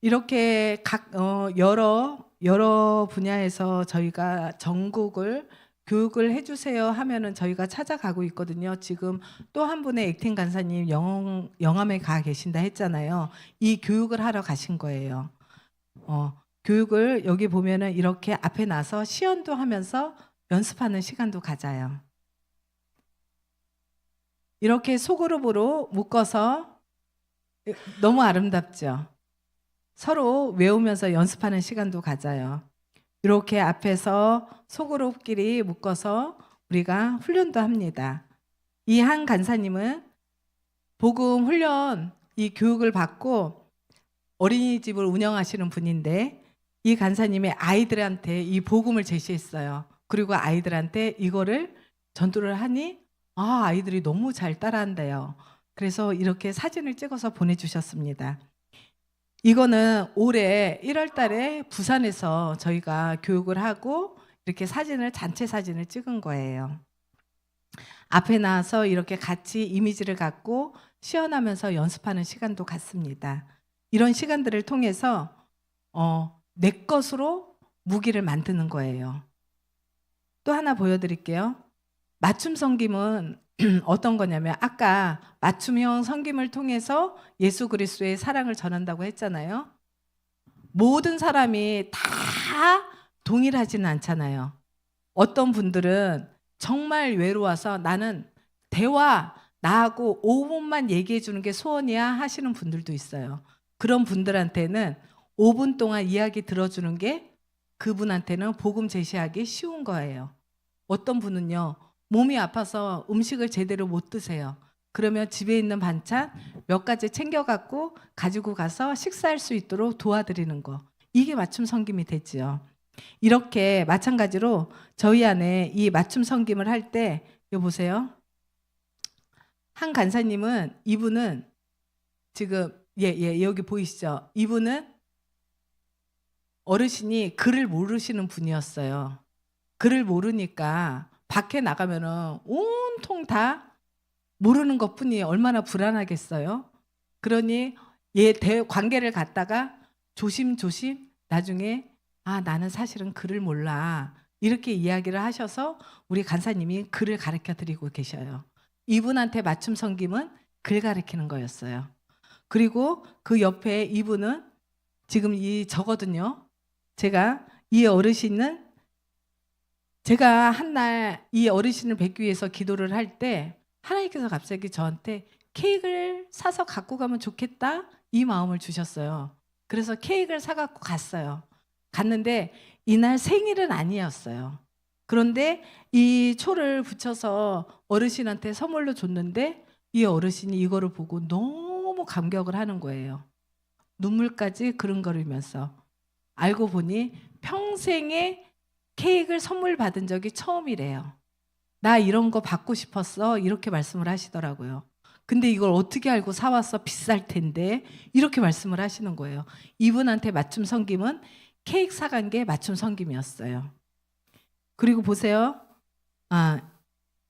[SPEAKER 1] 이렇게 각 여러 분야에서 저희가 전국을 교육을 해주세요 하면은 저희가 찾아가고 있거든요. 지금 또 한 분의 액팅 간사님 영암에 가 계신다 했잖아요. 이 교육을 하러 가신 거예요. 교육을 여기 보면은 이렇게 앞에 나서 시연도 하면서 연습하는 시간도 가져요. 이렇게 소그룹으로 묶어서 너무 아름답죠. 서로 외우면서 연습하는 시간도 가져요. 이렇게 앞에서 소그룹끼리 묶어서 우리가 훈련도 합니다. 이 한 간사님은 복음 훈련 이 교육을 받고 어린이집을 운영하시는 분인데, 이 간사님의 아이들한테 이 복음을 제시했어요. 그리고 아이들한테 이거를 전도를 하니 아이들이 너무 잘 따라한대요. 그래서 이렇게 사진을 찍어서 보내주셨습니다. 이거는 올해 1월 달에 부산에서 저희가 교육을 하고 이렇게 단체 사진을 찍은 거예요. 앞에 나와서 이렇게 같이 이미지를 갖고 시연하면서 연습하는 시간도 갖습니다. 이런 시간들을 통해서 내 것으로 무기를 만드는 거예요. 또 하나 보여드릴게요. 맞춤 섬김은 어떤 거냐면 아까 맞춤형 섬김을 통해서 예수 그리스도의 사랑을 전한다고 했잖아요. 모든 사람이 다 동일하지는 않잖아요. 어떤 분들은 정말 외로워서 나는 나하고 5분만 얘기해 주는 게 소원이야 하시는 분들도 있어요. 그런 분들한테는 5분 동안 이야기 들어주는 게 그분한테는 복음 제시하기 쉬운 거예요. 어떤 분은요, 몸이 아파서 음식을 제대로 못 드세요. 그러면 집에 있는 반찬 몇 가지 챙겨갖고 가지고 가서 식사할 수 있도록 도와드리는 거. 이게 맞춤 섬김이 되지요. 이렇게 마찬가지로 저희 안에 이 맞춤 섬김을 할 때 이거 보세요. 한 간사님은 이분은 지금 여기 보이시죠? 이분은 어르신이 글을 모르시는 분이었어요. 글을 모르니까 밖에 나가면은 온통 다 모르는 것뿐이 얼마나 불안하겠어요. 그러니 관계를 갖다가 조심조심 나중에 나는 사실은 글을 몰라 이렇게 이야기를 하셔서 우리 간사님이 글을 가르쳐 드리고 계셔요. 이분한테 맞춤 섬김은 글 가르치는 거였어요. 그리고 그 옆에 이분은 지금 저거든요. 이 어르신은 제가 한날 이 어르신을 뵙기 위해서 기도를 할 때 하나님께서 갑자기 저한테 케이크를 사서 갖고 가면 좋겠다 이 마음을 주셨어요. 그래서 케이크를 사갖고 갔는데 이날 생일은 아니었어요. 그런데 이 초를 붙여서 어르신한테 선물로 줬는데 이 어르신이 이거를 보고 너무 감격을 하는 거예요. 눈물까지 그릉거리면서 알고 보니 평생에 케이크를 선물 받은 적이 처음이래요. 나 이런 거 받고 싶었어 이렇게 말씀을 하시더라고요. 근데 이걸 어떻게 알고 사왔어? 비쌀 텐데 이렇게 말씀을 하시는 거예요. 이분한테 맞춤 섬김은 케이크 사간 게 맞춤 섬김이었어요. 그리고 보세요.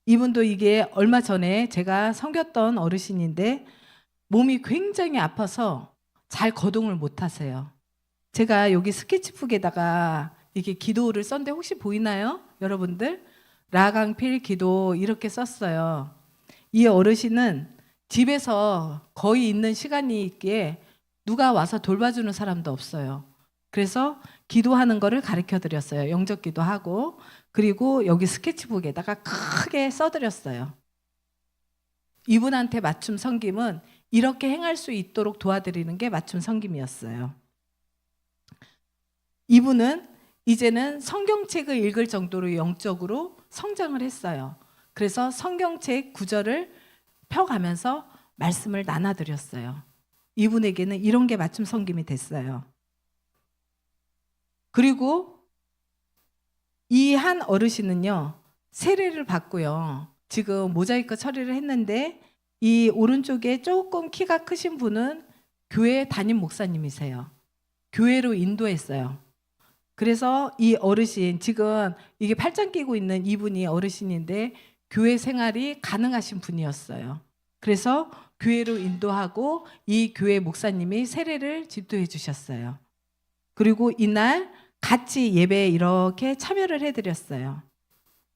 [SPEAKER 1] 이분도 이게 얼마 전에 제가 섬겼던 어르신인데 몸이 굉장히 아파서 잘 거동을 못 하세요. 제가 여기 스케치북에다가 이게 기도를 썼는데 혹시 보이나요? 여러분들? 라강필 기도 이렇게 썼어요. 이 어르신은 집에서 거의 있는 시간이 있기에 누가 와서 돌봐주는 사람도 없어요. 그래서 기도하는 거를 가르쳐 드렸어요. 영접 기도하고 그리고 여기 스케치북에다가 크게 써드렸어요. 이분한테 맞춤 섬김은 이렇게 행할 수 있도록 도와드리는 게 맞춤 섬김이었어요. 이분은 이제는 성경책을 읽을 정도로 영적으로 성장을 했어요. 그래서 성경책 구절을 펴가면서 말씀을 나눠드렸어요. 이분에게는 이런 게 맞춤 섬김이 됐어요. 그리고 이 한 어르신은요, 세례를 받고요. 지금 모자이크 처리를 했는데 이 오른쪽에 조금 키가 크신 분은 교회 담임 목사님이세요. 교회로 인도했어요. 그래서 이 어르신, 지금 이게 팔짱 끼고 있는 이분이 어르신인데 교회 생활이 가능하신 분이었어요. 그래서 교회로 인도하고 이 교회 목사님이 세례를 집도해 주셨어요. 그리고 이날 같이 예배에 이렇게 참여를 해드렸어요.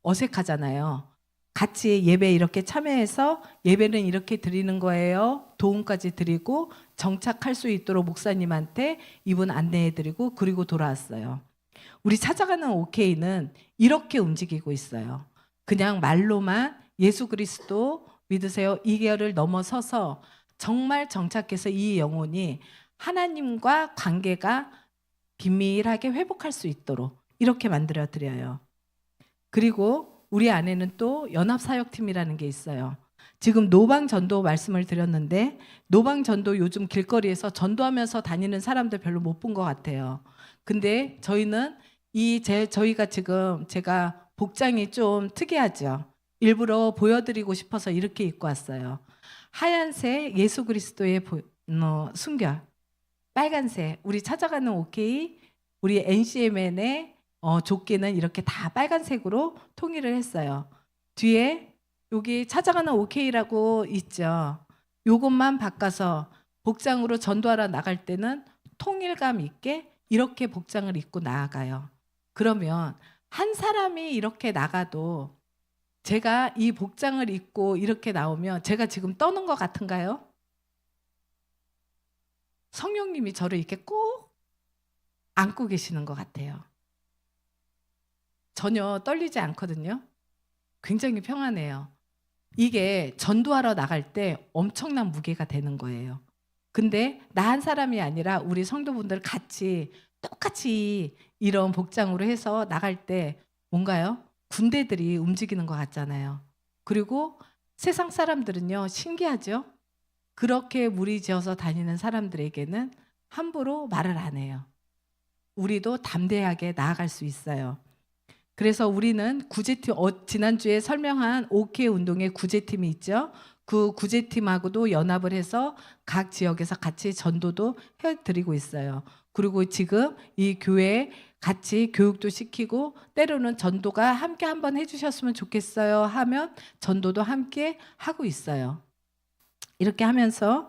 [SPEAKER 1] 어색하잖아요. 같이 예배 이렇게 참여해서 예배는 이렇게 드리는 거예요. 도움까지 드리고 정착할 수 있도록 목사님한테 이분 안내해드리고 그리고 돌아왔어요. 우리 찾아가는 OK는 이렇게 움직이고 있어요. 그냥 말로만 예수 그리스도 믿으세요. 이결을 넘어서서 정말 정착해서 이 영혼이 하나님과 관계가 긴밀하게 회복할 수 있도록 이렇게 만들어 드려요. 그리고 우리 안에는 또 연합사역팀이라는 게 있어요. 지금 노방전도 말씀을 드렸는데 노방전도 요즘 길거리에서 전도하면서 다니는 사람들 별로 못 본 것 같아요. 근데 저희는 저희가 지금 제가 복장이 좀 특이하죠. 일부러 보여드리고 싶어서 이렇게 입고 왔어요. 하얀색 예수 그리스도의 순결, 빨간색, 우리 찾아가는 OK, 우리 NCMN의 조끼는 이렇게 다 빨간색으로 통일을 했어요. 뒤에 여기 찾아가는 OK라고 있죠. 요것만 바꿔서 복장으로 전도하러 나갈 때는 통일감 있게 이렇게 복장을 입고 나아가요. 그러면 한 사람이 이렇게 나가도 제가 이 복장을 입고 이렇게 나오면 제가 지금 떠는 것 같은가요? 성령님이 저를 이렇게 꼭 안고 계시는 것 같아요. 전혀 떨리지 않거든요. 굉장히 평안해요. 이게 전도하러 나갈 때 엄청난 무게가 되는 거예요. 근데 나 한 사람이 아니라 우리 성도분들 같이 똑같이 이런 복장으로 해서 나갈 때 뭔가요? 군대들이 움직이는 것 같잖아요. 그리고 세상 사람들은요, 신기하죠? 그렇게 무리지어서 다니는 사람들에게는 함부로 말을 안 해요. 우리도 담대하게 나아갈 수 있어요. 그래서 우리는 구제팀, 지난주에 설명한 OK 운동의 구제팀이 있죠. 그 구제팀하고도 연합을 해서 각 지역에서 같이 전도도 해드리고 있어요. 그리고 지금 이 교회에 같이 교육도 시키고 때로는 전도가 함께 한번 해주셨으면 좋겠어요 하면 전도도 함께 하고 있어요. 이렇게 하면서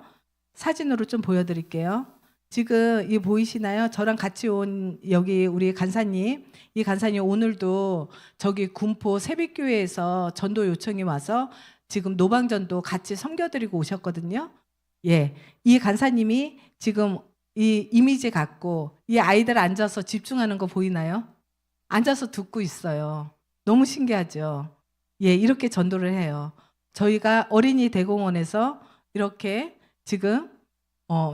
[SPEAKER 1] 사진으로 좀 보여드릴게요. 지금 이 보이시나요? 저랑 같이 온 여기 우리 간사님, 이 간사님 오늘도 저기 군포 새빛교회에서 전도 요청이 와서 지금 노방전도 같이 섬겨드리고 오셨거든요. 예, 이 간사님이 지금 이 이미지 갖고 이 아이들 앉아서 집중하는 거 보이나요? 앉아서 듣고 있어요. 너무 신기하죠? 예, 이렇게 전도를 해요. 저희가 어린이 대공원에서 이렇게 지금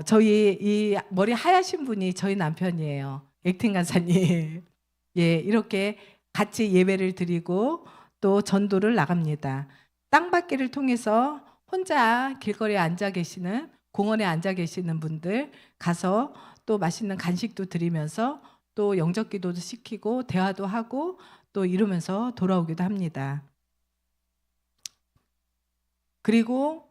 [SPEAKER 1] 저희 이 머리 하얗신 분이 저희 남편이에요. 액팅 간사님. 예, 이렇게 같이 예배를 드리고 또 전도를 나갑니다. 땅받기를 통해서 혼자 길거리에 앉아 계시는, 공원에 앉아 계시는 분들 가서 또 맛있는 간식도 드리면서 또 영접 기도도 시키고 대화도 하고 또 이러면서 돌아오기도 합니다. 그리고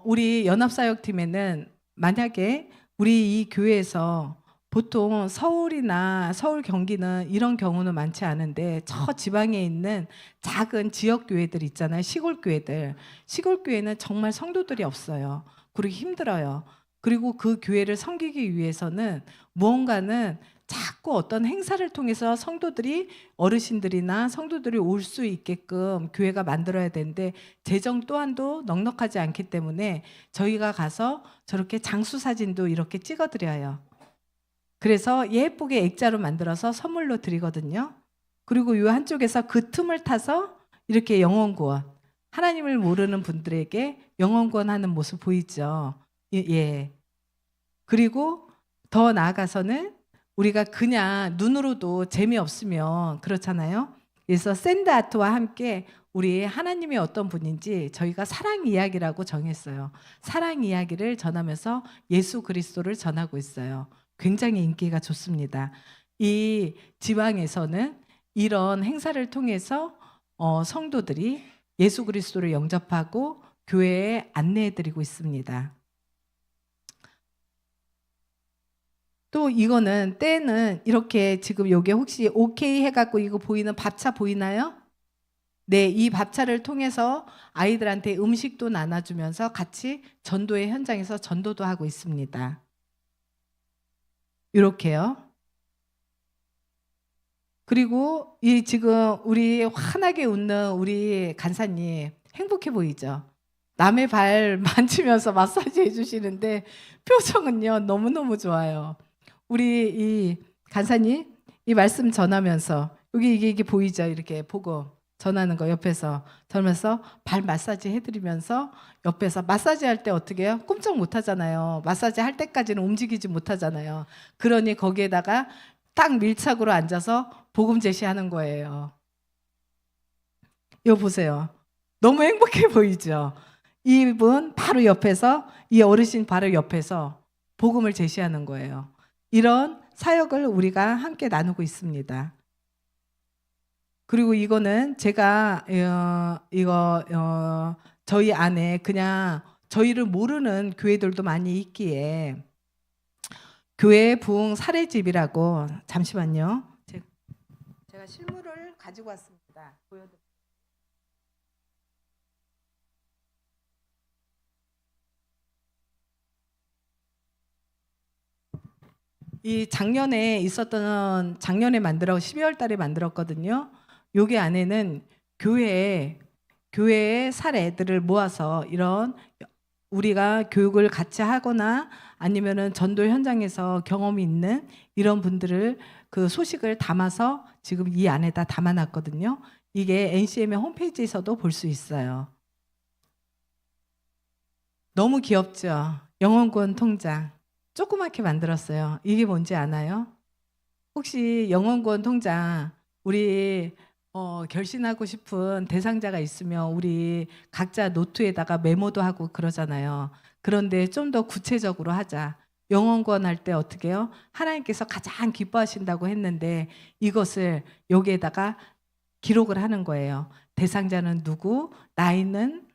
[SPEAKER 1] 우리 연합사역팀에는 만약에 우리 이 교회에서 보통 서울이나 서울 경기는 이런 경우는 많지 않은데 저 지방에 있는 작은 지역 교회들 있잖아요. 시골 교회들. 시골 교회는 정말 성도들이 없어요. 그리고 힘들어요. 그리고 그 교회를 섬기기 위해서는 무언가는 자꾸 어떤 행사를 통해서 성도들이 어르신들이나 성도들이 올 수 있게끔 교회가 만들어야 되는데 재정 또한도 넉넉하지 않기 때문에 저희가 가서 저렇게 장수 사진도 이렇게 찍어드려요. 그래서 예쁘게 액자로 만들어서 선물로 드리거든요. 그리고 이 한쪽에서 그 틈을 타서 이렇게 영혼구원, 하나님을 모르는 분들에게 영혼구원 하는 모습 보이죠? 예. 그리고 더 나아가서는 우리가 그냥 눈으로도 재미없으면 그렇잖아요. 그래서 샌드아트와 함께 우리 하나님이 어떤 분인지 저희가 사랑 이야기라고 정했어요. 사랑 이야기를 전하면서 예수 그리스도를 전하고 있어요. 굉장히 인기가 좋습니다. 이 지방에서는 이런 행사를 통해서 성도들이 예수 그리스도를 영접하고 교회에 안내해드리고 있습니다. 또 이거는 때는 이렇게 지금 요게 혹시 OK 해갖고 이거 보이는 밥차 보이나요? 네, 이 밥차를 통해서 아이들한테 음식도 나눠주면서 같이 전도의 현장에서 전도도 하고 있습니다. 이렇게요. 그리고 이 지금 우리 환하게 웃는 우리 간사님 행복해 보이죠? 남의 발 만지면서 마사지 해주시는데 표정은요 너무너무 좋아요. 우리 이 간사님 이 말씀 전하면서 여기 이게 보이죠? 이렇게 보고 전하는 거 옆에서 전하면서 발 마사지 해드리면서 옆에서 마사지 할 때 어떻게 해요? 꼼짝 못 하잖아요. 마사지 할 때까지는 움직이지 못하잖아요. 그러니 거기에다가 딱 밀착으로 앉아서 복음 제시하는 거예요. 이거 보세요. 너무 행복해 보이죠? 이분 바로 옆에서 이 어르신 바로 옆에서 복음을 제시하는 거예요. 이런 사역을 우리가 함께 나누고 있습니다. 그리고 이거는 제가 저희 안에 그냥 저희를 모르는 교회들도 많이 있기에 교회 부흥 사례집이라고, 잠시만요. 제가 실물을 가지고 왔습니다. 보여드릴게요. 이 작년에 만들어 12월 달에 만들었거든요. 여기 안에는 교회의 사례들을 모아서 이런 우리가 교육을 같이 하거나 아니면은 전도 현장에서 경험이 있는 이런 분들을 그 소식을 담아서 지금 이 안에다 담아놨거든요. 이게 NCM의 홈페이지에서도 볼 수 있어요. 너무 귀엽죠? 영혼구원 통장. 조그맣게 만들었어요. 이게 뭔지 아나요? 혹시 영혼구원 통장 우리 결신하고 싶은 대상자가 있으면 우리 각자 노트에다가 메모도 하고 그러잖아요. 그런데 좀 더 구체적으로 하자. 영혼구원 할 때 어떻게 해요? 하나님께서 가장 기뻐하신다고 했는데 이것을 여기에다가 기록을 하는 거예요. 대상자는 누구, 나이는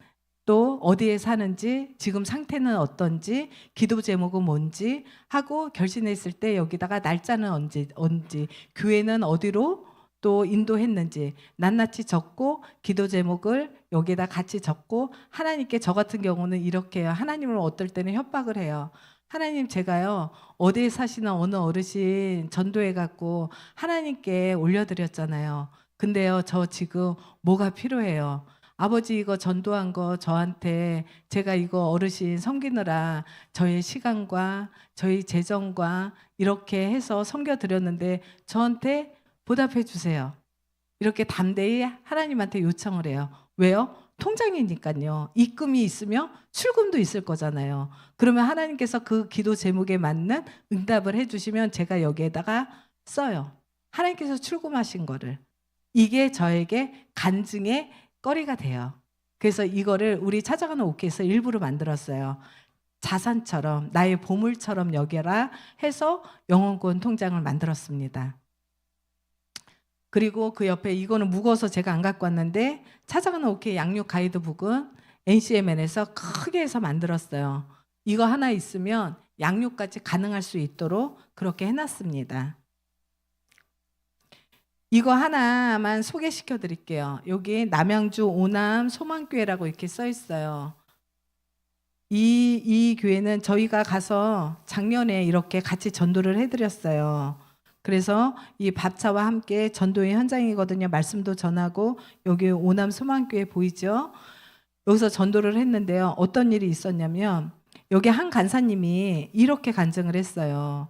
[SPEAKER 1] 또 어디에 사는지, 지금 상태는 어떤지, 기도 제목은 뭔지 하고 결신했을 때 여기다가 날짜는 언제, 교회는 어디로 또 인도했는지 낱낱이 적고 기도 제목을 여기에다 같이 적고 하나님께 저 같은 경우는 이렇게 해요. 하나님을 어떨 때는 협박을 해요. 하나님 제가요 어디에 사시는 어느 어르신 전도해 갖고 하나님께 올려드렸잖아요. 근데요 저 지금 뭐가 필요해요. 아버지 이거 전도한 거 저한테 제가 이거 어르신 섬기느라 저의 시간과 저희 재정과 이렇게 해서 섬겨드렸는데 저한테 보답해 주세요. 이렇게 담대히 하나님한테 요청을 해요. 왜요? 통장이니까요. 입금이 있으면 출금도 있을 거잖아요. 그러면 하나님께서 그 기도 제목에 맞는 응답을 해주시면 제가 여기에다가 써요. 하나님께서 출금하신 거를. 이게 저에게 간증의 거리가 돼요. 그래서 이거를 우리 찾아가는 오케이에서 일부러 만들었어요. 자산처럼 나의 보물처럼 여겨라 해서 영혼구원 통장을 만들었습니다. 그리고 그 옆에 이거는 무거워서 제가 안 갖고 왔는데 찾아가는 오케이 양육 가이드북은 NCMN에서 크게 해서 만들었어요. 이거 하나 있으면 양육까지 가능할 수 있도록 그렇게 해놨습니다. 이거 하나만 소개시켜 드릴게요. 여기 남양주 오남 소망교회라고 이렇게 써 있어요. 이 교회는 저희가 가서 작년에 이렇게 같이 전도를 해드렸어요. 그래서 이 밥차와 함께 전도의 현장이거든요. 말씀도 전하고 여기 오남 소망교회 보이죠? 여기서 전도를 했는데요. 어떤 일이 있었냐면 여기 한 간사님이 이렇게 간증을 했어요.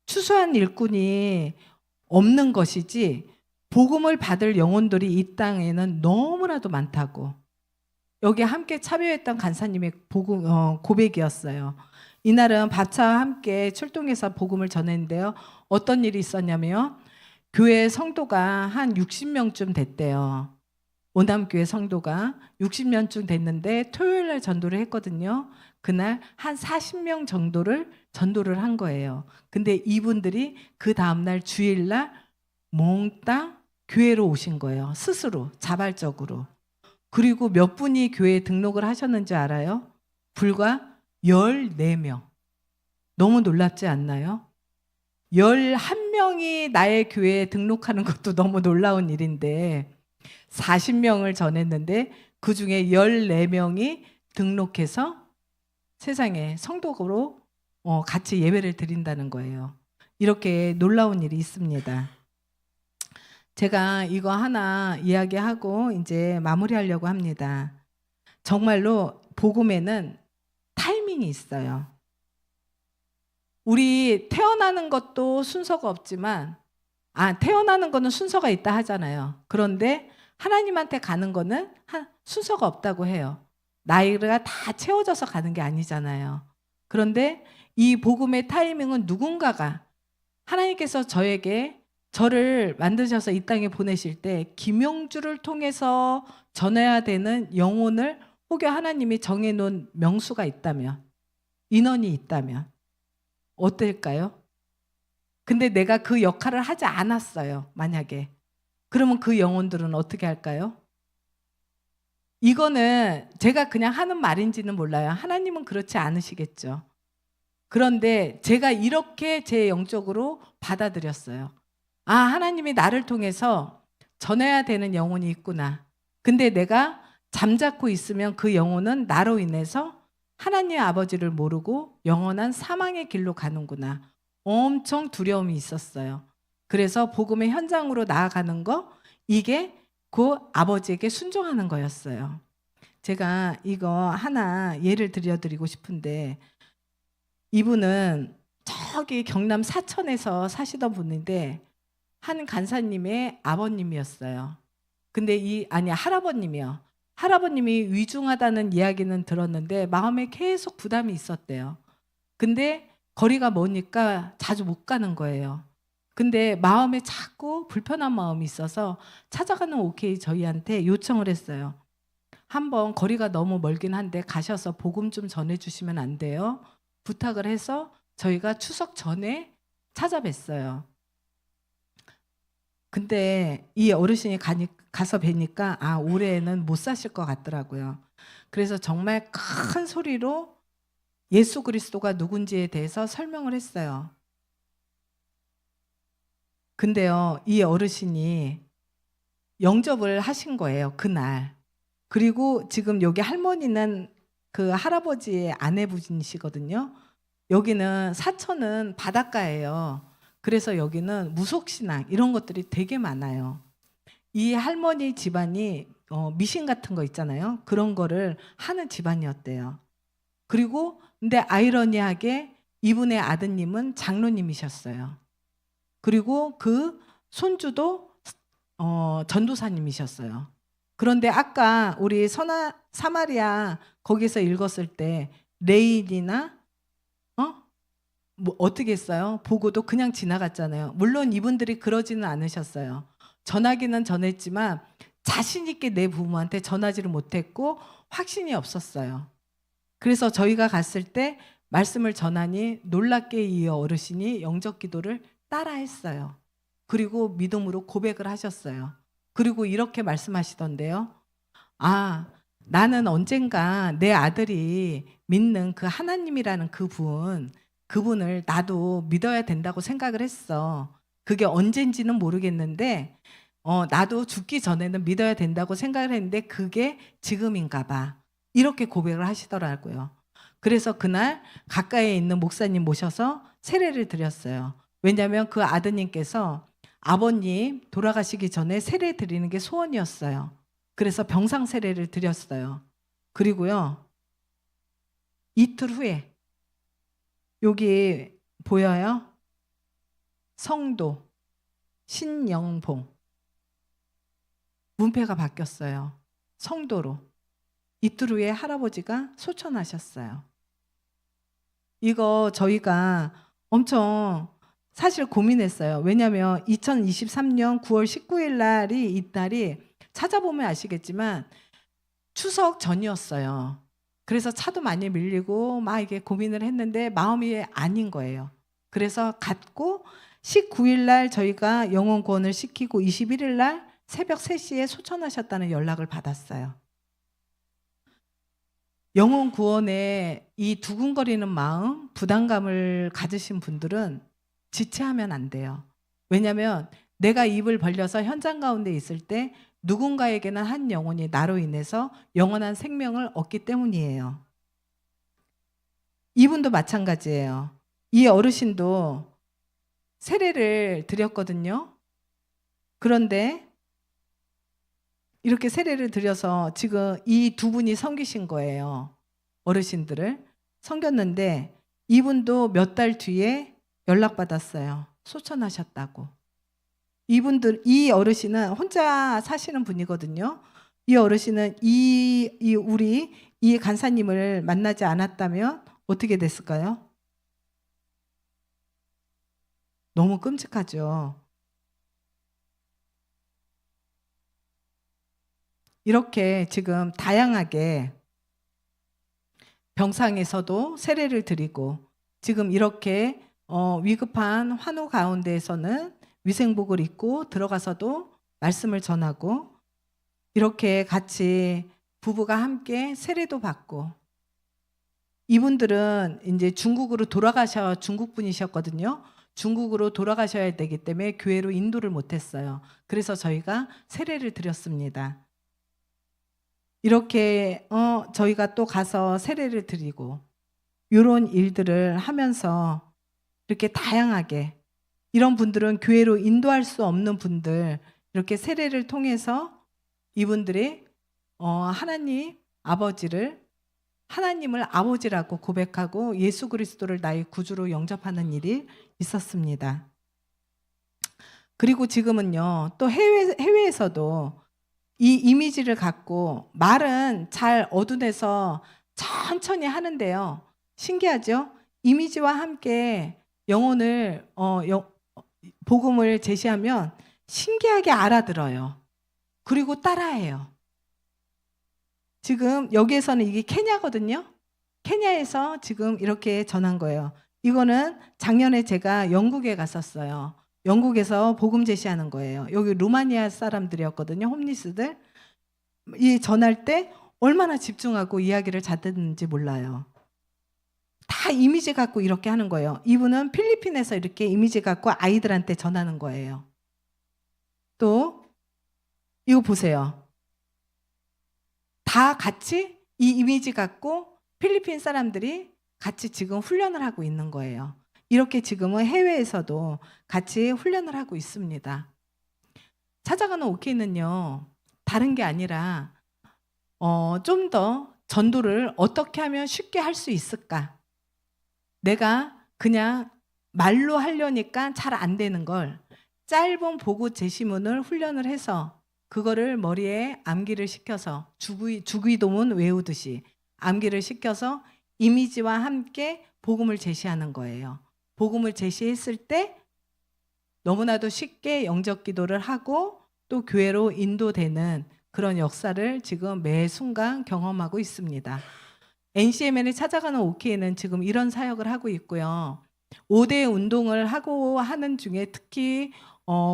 [SPEAKER 1] 추수한 일꾼이 없는 것이지 복음을 받을 영혼들이 이 땅에는 너무나도 많다고. 여기 함께 참여했던 간사님의 고백이었어요. 이날은 밥차와 함께 출동해서 복음을 전했는데요. 어떤 일이 있었냐면 교회 성도가 한 60명쯤 됐대요. 오남교회 성도가 60명쯤 됐는데 토요일 날 전도를 했거든요. 그날 한 40명 정도를 전도를 한 거예요. 근데 이분들이 그 다음날 주일날 몽땅 교회로 오신 거예요. 스스로 자발적으로. 그리고 몇 분이 교회에 등록을 하셨는지 알아요? 불과 14명. 너무 놀랍지 않나요? 11명이 나의 교회에 등록하는 것도 너무 놀라운 일인데 40명을 전했는데 그중에 14명이 등록해서 세상에 성도로 같이 예배를 드린다는 거예요. 이렇게 놀라운 일이 있습니다. 제가 이거 하나 이야기하고 이제 마무리하려고 합니다. 정말로 복음에는 타이밍이 있어요. 우리 태어나는 것도 순서가 없지만 태어나는 거는 순서가 있다 하잖아요. 그런데 하나님한테 가는 거는 순서가 없다고 해요. 나이가 다 채워져서 가는 게 아니잖아요. 그런데 이 복음의 타이밍은 누군가가 하나님께서 저를 만드셔서 이 땅에 보내실 때 김용주를 통해서 전해야 되는 영혼을 혹여 하나님이 정해놓은 명수가 있다면, 인원이 있다면 어떨까요? 근데 내가 그 역할을 하지 않았어요. 만약에. 그러면 그 영혼들은 어떻게 할까요? 이거는 제가 그냥 하는 말인지는 몰라요. 하나님은 그렇지 않으시겠죠. 그런데 제가 이렇게 제 영적으로 받아들였어요. 아, 하나님이 나를 통해서 전해야 되는 영혼이 있구나. 근데 내가 잠자코 있으면 그 영혼은 나로 인해서 하나님 아버지를 모르고 영원한 사망의 길로 가는구나. 엄청 두려움이 있었어요. 그래서 복음의 현장으로 나아가는 거, 이게 그 아버지에게 순종하는 거였어요. 제가 이거 하나 예를 들려드리고 싶은데, 이분은 저기 경남 사천에서 사시던 분인데 한 간사님의 아버님이었어요. 근데 할아버님이요. 할아버님이 위중하다는 이야기는 들었는데 마음에 계속 부담이 있었대요. 근데 거리가 머니까 자주 못 가는 거예요. 근데 마음에 자꾸 불편한 마음이 있어서 찾아가는 오케이 저희한테 요청을 했어요. 한번 거리가 너무 멀긴 한데 가셔서 복음 좀 전해주시면 안 돼요? 부탁을 해서 저희가 추석 전에 찾아뵀어요. 근데 이 어르신이 가서 뵈니까 올해는 못 사실 것 같더라고요. 그래서 정말 큰 소리로 예수 그리스도가 누군지에 대해서 설명을 했어요. 근데요, 이 어르신이 영접을 하신 거예요, 그날. 그리고 지금 여기 할머니는 그 할아버지의 아내분이시거든요. 여기는 사천은 바닷가예요. 그래서 여기는 무속신앙 이런 것들이 되게 많아요. 이 할머니 집안이 미신 같은 거 있잖아요. 그런 거를 하는 집안이었대요. 그리고 근데 아이러니하게 이분의 아드님은 장로님이셨어요. 그리고 그 손주도 전도사님이셨어요. 그런데 아까 우리 사마리아 거기서 읽었을 때 레인이나 뭐 어떻게 했어요? 보고도 그냥 지나갔잖아요. 물론 이분들이 그러지는 않으셨어요. 전하기는 전했지만 자신 있게 내 부모한테 전하지를 못했고 확신이 없었어요. 그래서 저희가 갔을 때 말씀을 전하니 놀랍게 이 어르신이 영적 기도를 따라했어요. 그리고 믿음으로 고백을 하셨어요. 그리고 이렇게 말씀하시던데요. 나는 언젠가 내 아들이 믿는 그 하나님이라는 그분을 나도 믿어야 된다고 생각을 했어. 그게 언젠지는 모르겠는데 나도 죽기 전에는 믿어야 된다고 생각을 했는데 그게 지금인가 봐. 이렇게 고백을 하시더라고요. 그래서 그날 가까이에 있는 목사님 모셔서 세례를 드렸어요. 왜냐하면 그 아드님께서 아버님 돌아가시기 전에 세례 드리는 게 소원이었어요. 그래서 병상 세례를 드렸어요. 그리고요, 이틀 후에 여기 보여요? 성도 신영봉 문패가 바뀌었어요. 성도로. 이틀 후에 할아버지가 소천하셨어요. 이거 저희가 엄청 사실 고민했어요. 왜냐하면 2023년 9월 19일 날이 이날이 찾아보면 아시겠지만 추석 전이었어요. 그래서 차도 많이 밀리고 막 이게 고민을 했는데 마음이 아닌 거예요. 그래서 갔고 19일 날 저희가 영혼 구원을 시키고 21일 날 새벽 3시에 소천하셨다는 연락을 받았어요. 영혼 구원에 이 두근거리는 마음, 부담감을 가지신 분들은 지체하면 안 돼요. 왜냐하면 내가 입을 벌려서 현장 가운데 있을 때 누군가에게는 한 영혼이 나로 인해서 영원한 생명을 얻기 때문이에요. 이분도 마찬가지예요. 이 어르신도 세례를 드렸거든요. 그런데 이렇게 세례를 드려서 지금 이 두 분이 섬기신 거예요. 어르신들을 섬겼는데 이분도 몇 달 뒤에 연락받았어요. 소천하셨다고. 이 어르신은 혼자 사시는 분이거든요. 이 어르신은 우리 이 간사님을 만나지 않았다면 어떻게 됐을까요? 너무 끔찍하죠. 이렇게 지금 다양하게 병상에서도 세례를 드리고 지금 이렇게 위급한 환우 가운데에서는 위생복을 입고 들어가서도 말씀을 전하고 이렇게 같이 부부가 함께 세례도 받고 이분들은 이제 중국으로 중국 분이셨거든요. 중국으로 돌아가셔야 되기 때문에 교회로 인도를 못했어요. 그래서 저희가 세례를 드렸습니다. 이렇게 저희가 또 가서 세례를 드리고 이런 일들을 하면서 이렇게 다양하게 이런 분들은 교회로 인도할 수 없는 분들 이렇게 세례를 통해서 이분들이 하나님을 아버지라고 고백하고 예수 그리스도를 나의 구주로 영접하는 일이 있었습니다. 그리고 지금은요, 또 해외에서도 이 이미지를 갖고 말은 잘 어두내서 천천히 하는데요. 신기하죠? 이미지와 함께 복음을 제시하면 신기하게 알아들어요. 그리고 따라해요. 지금 여기에서는 이게 케냐거든요. 케냐에서 지금 이렇게 전한 거예요. 이거는 작년에 제가 영국에 갔었어요. 영국에서 복음 제시하는 거예요. 여기 루마니아 사람들이었거든요. 홈리스들. 이 전할 때 얼마나 집중하고 이야기를 잘 듣는지 몰라요. 다 이미지 갖고 이렇게 하는 거예요. 이분은 필리핀에서 이렇게 이미지 갖고 아이들한테 전하는 거예요. 또 이거 보세요. 다 같이 이 이미지 갖고 필리핀 사람들이 같이 지금 훈련을 하고 있는 거예요. 이렇게 지금은 해외에서도 같이 훈련을 하고 있습니다. 찾아가는 오케이는요, 다른 게 아니라 좀 더 전도를 어떻게 하면 쉽게 할 수 있을까? 내가 그냥 말로 하려니까 잘 안 되는 걸 짧은 보고 제시문을 훈련을 해서 그거를 머리에 암기를 시켜서 주기도문 외우듯이 암기를 시켜서 이미지와 함께 복음을 제시하는 거예요. 복음을 제시했을 때 너무나도 쉽게 영접 기도를 하고 또 교회로 인도되는 그런 역사를 지금 매 순간 경험하고 있습니다. NCMN을 찾아가는 오케이는 지금 이런 사역을 하고 있고요. 5대 운동을 하는 중에 특히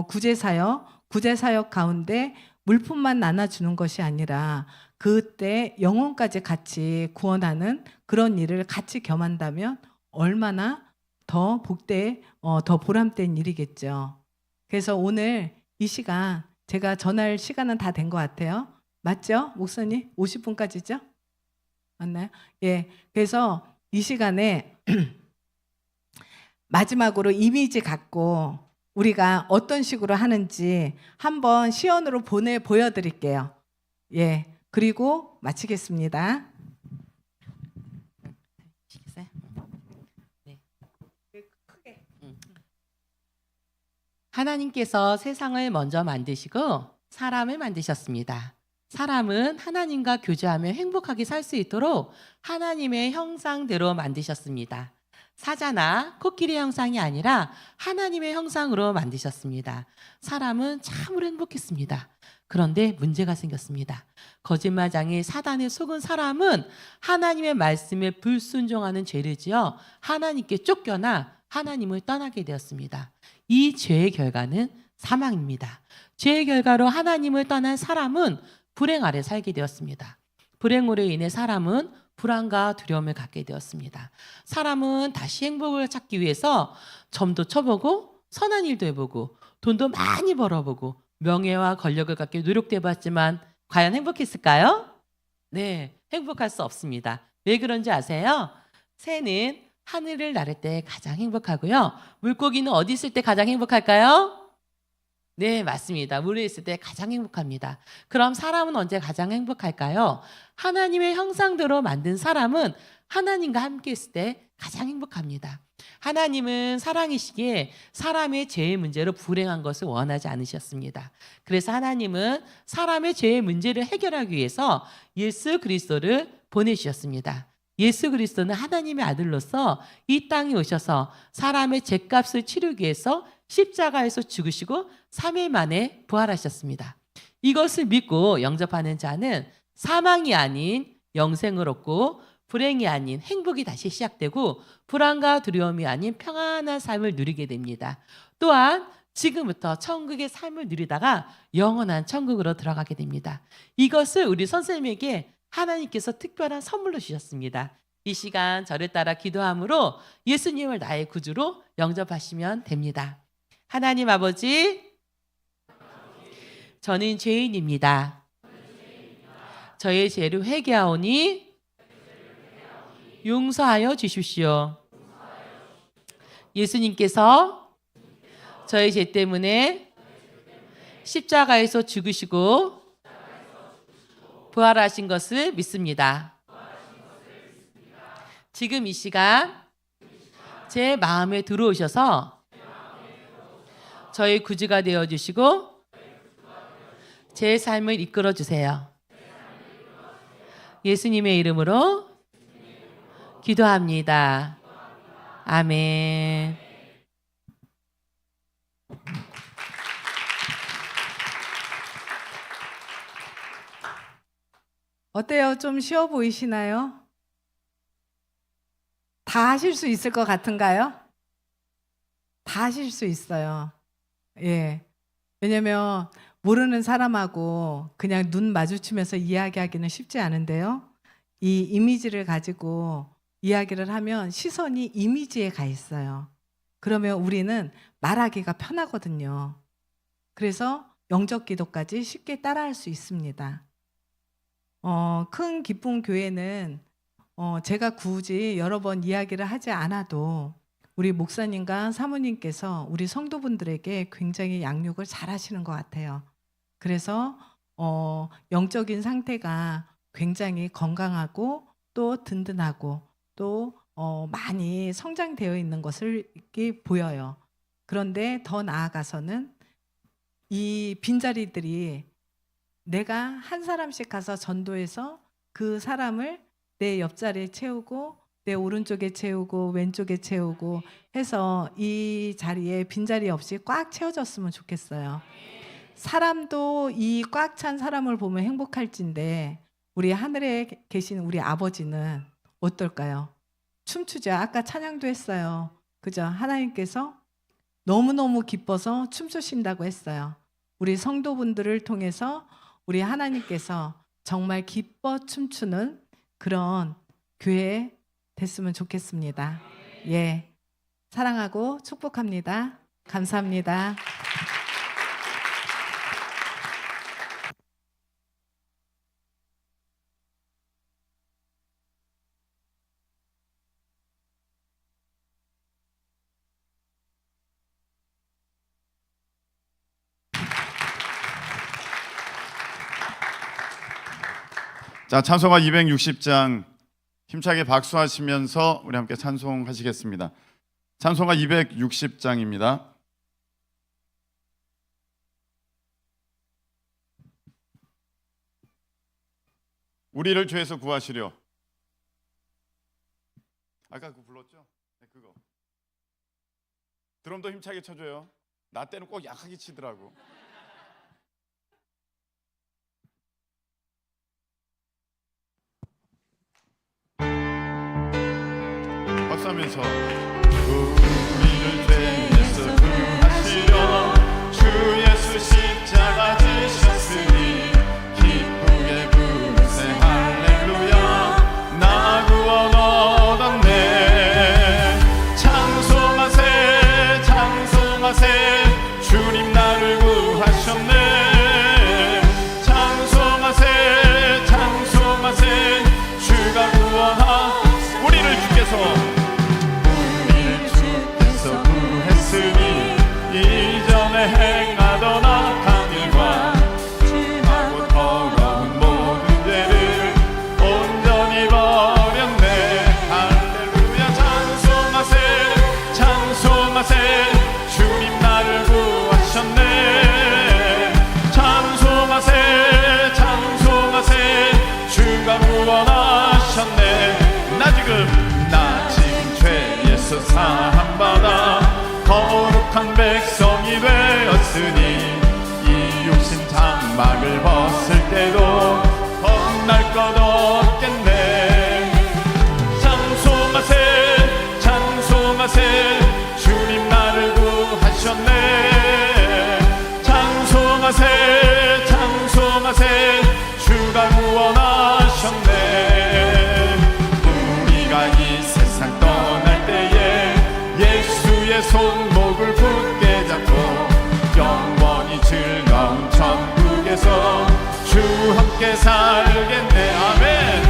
[SPEAKER 1] 구제사역 가운데 물품만 나눠주는 것이 아니라 그때 영혼까지 같이 구원하는 그런 일을 같이 겸한다면 얼마나 더 더 보람된 일이겠죠. 그래서 오늘 이 시간 제가 전할 시간은 다 된 것 같아요. 맞죠? 목사님? 50분까지죠? 맞나요? 예. 그래서 이 시간에 마지막으로 이미지 갖고 우리가 어떤 식으로 하는지 한번 시연으로 보여드릴게요. 예. 그리고 마치겠습니다.
[SPEAKER 2] 하나님께서 세상을 먼저 만드시고 사람을 만드셨습니다. 사람은 하나님과 교제하며 행복하게 살 수 있도록 하나님의 형상대로 만드셨습니다. 사자나 코끼리 형상이 아니라 하나님의 형상으로 만드셨습니다. 사람은 참으로 행복했습니다. 그런데 문제가 생겼습니다. 거짓말장애 사단에 속은 사람은 하나님의 말씀에 불순종하는 죄를 지어 하나님께 쫓겨나 하나님을 떠나게 되었습니다. 이 죄의 결과는 사망입니다. 죄의 결과로 하나님을 떠난 사람은 불행 아래 살게 되었습니다. 불행으로 인해 사람은 불안과 두려움을 갖게 되었습니다. 사람은 다시 행복을 찾기 위해서 점도 쳐보고 선한 일도 해보고 돈도 많이 벌어보고 명예와 권력을 갖기 노력해봤지만 과연 행복했을까요? 네, 행복할 수 없습니다. 왜 그런지 아세요? 새는 하늘을 나를 때 가장 행복하고요. 물고기는 어디 있을 때 가장 행복할까요? 네, 맞습니다. 물에 있을 때 가장 행복합니다. 그럼 사람은 언제 가장 행복할까요? 하나님의 형상대로 만든 사람은 하나님과 함께 있을 때 가장 행복합니다. 하나님은 사랑이시기에 사람의 죄의 문제로 불행한 것을 원하지 않으셨습니다. 그래서 하나님은 사람의 죄의 문제를 해결하기 위해서 예수 그리스도를 보내주셨습니다. 예수 그리스도는 하나님의 아들로서 이 땅에 오셔서 사람의 죄값을 치르기 위해서 십자가에서 죽으시고 3일 만에 부활하셨습니다. 이것을 믿고 영접하는 자는 사망이 아닌 영생을 얻고 불행이 아닌 행복이 다시 시작되고 불안과 두려움이 아닌 평안한 삶을 누리게 됩니다. 또한 지금부터 천국의 삶을 누리다가 영원한 천국으로 들어가게 됩니다. 이것을 우리 선생님에게 하나님께서 특별한 선물로 주셨습니다. 이 시간 저를 따라 기도함으로 예수님을 나의 구주로 영접하시면 됩니다. 하나님 아버지, 저는 죄인입니다. 저의 죄를 회개하오니 용서하여 주십시오. 예수님께서 저의 죄 때문에 십자가에서 죽으시고 부활하신 것을 믿습니다. 지금 이 시간 제 마음에 들어오셔서 저의 구주가 되어주시고 제 삶을 이끌어 주세요. 예수님의 이름으로 기도합니다. 아멘.
[SPEAKER 1] 어때요? 좀 쉬워 보이시나요? 다 하실 수 있을 것 같은가요? 다 하실 수 있어요. 예. 왜냐면 모르는 사람하고 그냥 눈 마주치면서 이야기하기는 쉽지 않은데요. 이 이미지를 가지고 이야기를 하면 시선이 이미지에 가 있어요. 그러면 우리는 말하기가 편하거든요. 그래서 영적 기도까지 쉽게 따라할 수 있습니다. 큰 기쁨 교회는 제가 굳이 여러 번 이야기를 하지 않아도 우리 목사님과 사모님께서 우리 성도분들에게 굉장히 양육을 잘 하시는 것 같아요. 그래서 영적인 상태가 굉장히 건강하고 또 든든하고 또 많이 성장되어 있는 것을 이렇게 보여요. 그런데 더 나아가서는 이 빈자리들이 내가 한 사람씩 가서 전도해서 그 사람을 내 옆자리에 채우고 내 오른쪽에 채우고 왼쪽에 채우고 해서 이 자리에 빈자리 없이 꽉 채워졌으면 좋겠어요. 사람도 이 꽉 찬 사람을 보면 행복할진데 우리 하늘에 계신 우리 아버지는 어떨까요? 춤추죠. 아까 찬양도 했어요. 그죠? 하나님께서 너무너무 기뻐서 춤추신다고 했어요. 우리 성도분들을 통해서 우리 하나님께서 정말 기뻐 춤추는 그런 교회 됐으면 좋겠습니다. 예, 사랑하고 축복합니다. 감사합니다.
[SPEAKER 3] 자, 찬송가 260장 힘차게 박수하시면서 우리 함께 찬송하시겠습니다. 찬송가 260장입니다. 우리를 죄에서 구하시려. 아까 그거 불렀죠? 네, 그거. 드럼도 힘차게 쳐줘요. 나 때는 꼭 약하게 치더라고. 박수하면서 우리를 죄에서 구하시려 주 예수 십자가 지셨으니 기쁘게 부르세 할렐루야 나 구원 얻었네 찬송하세 찬송하세 주님 나를 구하셨네 찬송하세 찬송하세 주가 구원하 우리를 주께서 이전에 행하던 악한 일과 하고 더러운 모든 죄를 온전히 버렸네 할렐루야 찬송하세 찬송하세 주님 나를 구하셨네 찬송하세 찬송하세 주가 구원하셨네 나 지금 죄에서 사함받아 거룩한 백성이 되었으니 이 육신 장막을 벗을 때도 겁날 것 없겠네 찬송하세 찬송하세 주님 나를 구하셨네 찬송하세 찬송하세 주가 구원하셨네 우리가 우리가 이 세상 떠날 때에 예수의 손목을 굳게 잡고 영원히 즐거운 천국에서 주 함께 살겠네. 아멘.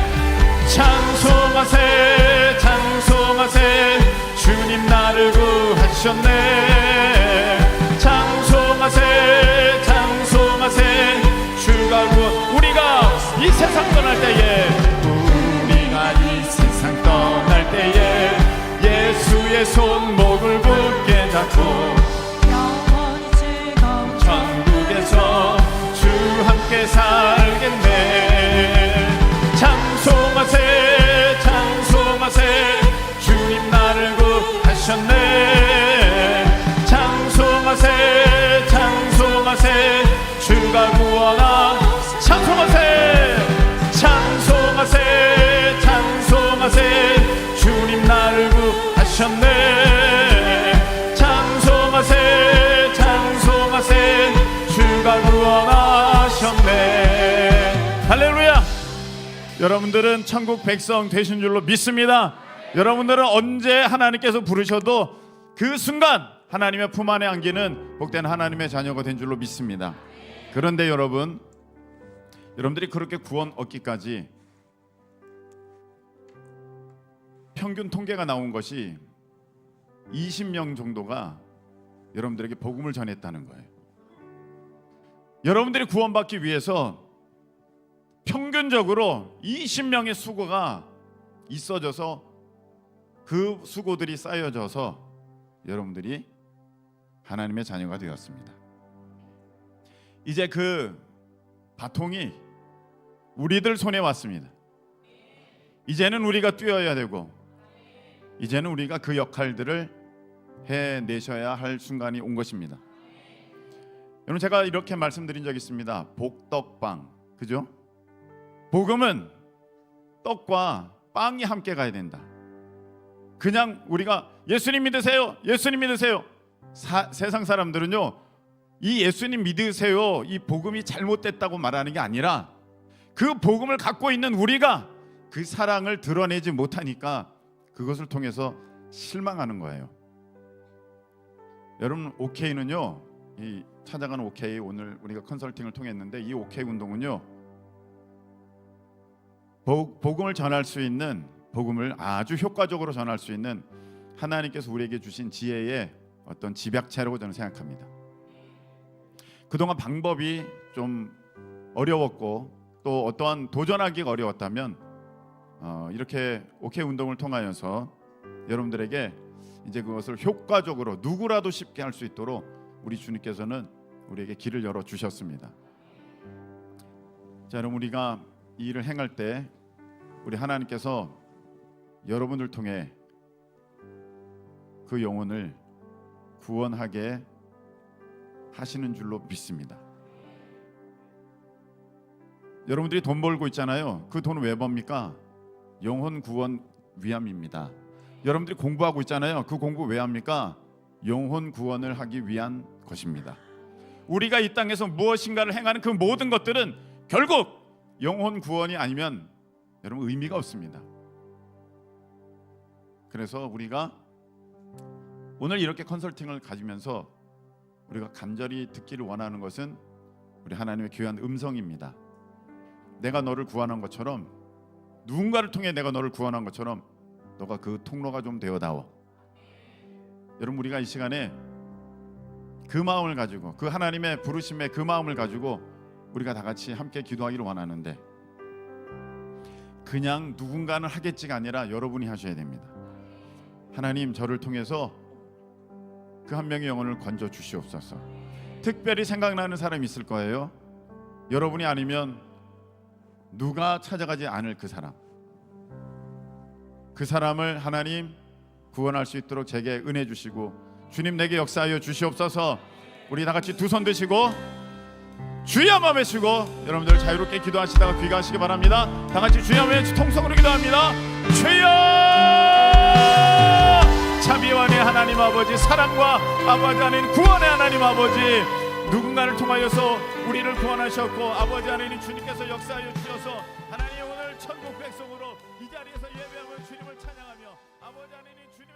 [SPEAKER 3] 찬송하세 찬송하세 주님 나를 구하셨네. 찬송하세 찬송하세 주가 구원. 우리가 이 세상 떠날 때에 우리가 이 세상 떠날 때에 예수의 손목을 굳게 잡고
[SPEAKER 2] 영원히 즐거운
[SPEAKER 3] 천국에서 주 함께 살겠네. 찬송하세 찬송하세 주님 나를 구하셨네. 찬송하세 찬송하세 주가 구원하. 찬송하세 찬송하세 찬송하세 주님 나를 구하셨네. 찬송하세 찬송하세 주가 구원하셨네. 할렐루야. 여러분들은 천국 백성 되신 줄로 믿습니다. 여러분들은 언제 하나님께서 부르셔도 그 순간 하나님의 품 안에 안기는 복된 하나님의 자녀가 된 줄로 믿습니다. 그런데 여러분들이 그렇게 구원 얻기까지 평균 통계가 나온 것이 20명 정도가 여러분들에게 복음을 전했다는 거예요. 여러분들이 구원받기 위해서 평균적으로 20명의 수고가 있어져서 그 수고들이 쌓여져서 여러분들이 하나님의 자녀가 되었습니다. 이제 그 바통이 우리들 손에 왔습니다. 이제는 우리가 뛰어야 되고 이제는 우리가 그 역할들을 해내셔야 할 순간이 온 것입니다. 여러분, 제가 이렇게 말씀드린 적이 있습니다. 복떡빵, 그죠? 복음은 떡과 빵이 함께 가야 된다. 그냥 우리가 예수님 믿으세요, 예수님 믿으세요. 세상 사람들은요, 이 예수님 믿으세요, 이 복음이 잘못됐다고 말하는 게 아니라 그 복음을 갖고 있는 우리가 그 사랑을 드러내지 못하니까 그것을 통해서 실망하는 거예요. 여러분, OK는요, 이 찾아가는 OK, 오늘 우리가 컨설팅을 통했는데 이 OK 운동은요, 복음을 전할 수 있는, 복음을 아주 효과적으로 전할 수 있는 하나님께서 우리에게 주신 지혜의 어떤 집약체라고 저는 생각합니다. 그동안 방법이 좀 어려웠고 또 어떠한 도전하기가 어려웠다면 이렇게 OK 운동을 통하여서 여러분들에게 이제 그것을 효과적으로 누구라도 쉽게 할 수 있도록 우리 주님께서는 우리에게 길을 열어 주셨습니다. 자, 여러분, 우리가 이 일을 행할 때 우리 하나님께서 여러분을 통해 그 영혼을 구원하게 하시는 줄로 믿습니다. 여러분들이 돈 벌고 있잖아요. 그 돈은 왜 법니까? 영혼 구원 위함입니다. 여러분들이 공부하고 있잖아요. 그 공부 왜 합니까? 영혼 구원을 하기 위한 것입니다. 우리가 이 땅에서 무엇인가를 행하는 그 모든 것들은 결국 영혼 구원이 아니면 여러분 의미가 없습니다. 그래서 우리가 오늘 이렇게 컨설팅을 가지면서 우리가 간절히 듣기를 원하는 것은 우리 하나님의 귀한 음성입니다. 내가 너를 구원한 것처럼, 누군가를 통해 내가 너를 구원한 것처럼 너가 그 통로가 좀 되어다오. 여러분, 우리가 이 시간에 그 마음을 가지고, 그 하나님의 부르심의 그 마음을 가지고 우리가 다 같이 함께 기도하기를 원하는데, 그냥 누군가는 하겠지가 아니라 여러분이 하셔야 됩니다. 하나님, 저를 통해서 그 한 명의 영혼을 건져 주시옵소서. 특별히 생각나는 사람이 있을 거예요. 여러분이 아니면 누가 찾아가지 않을 그 사람, 그 사람을 하나님 구원할 수 있도록 제게 은혜 주시고 주님 내게 역사하여 주시옵소서. 우리 다 같이 두 손 드시고 주여 한번 외치고 여러분들 자유롭게 기도하시다가 귀가하시기 바랍니다. 다 같이 주여 한번 외치 통성으로 기도합니다. 주여! 자비원의 하나님 아버지, 사랑과 아버지 하나님, 구원의 하나님 아버지, 누군가를 통하여서 우리를 구원하셨고 아버지 하나님 주님께서 역사하여 주셔서 하나님 오늘 천국 백성으로 이 자리에서 예배하며 주님을 찬양하며 아버지 하나님 주님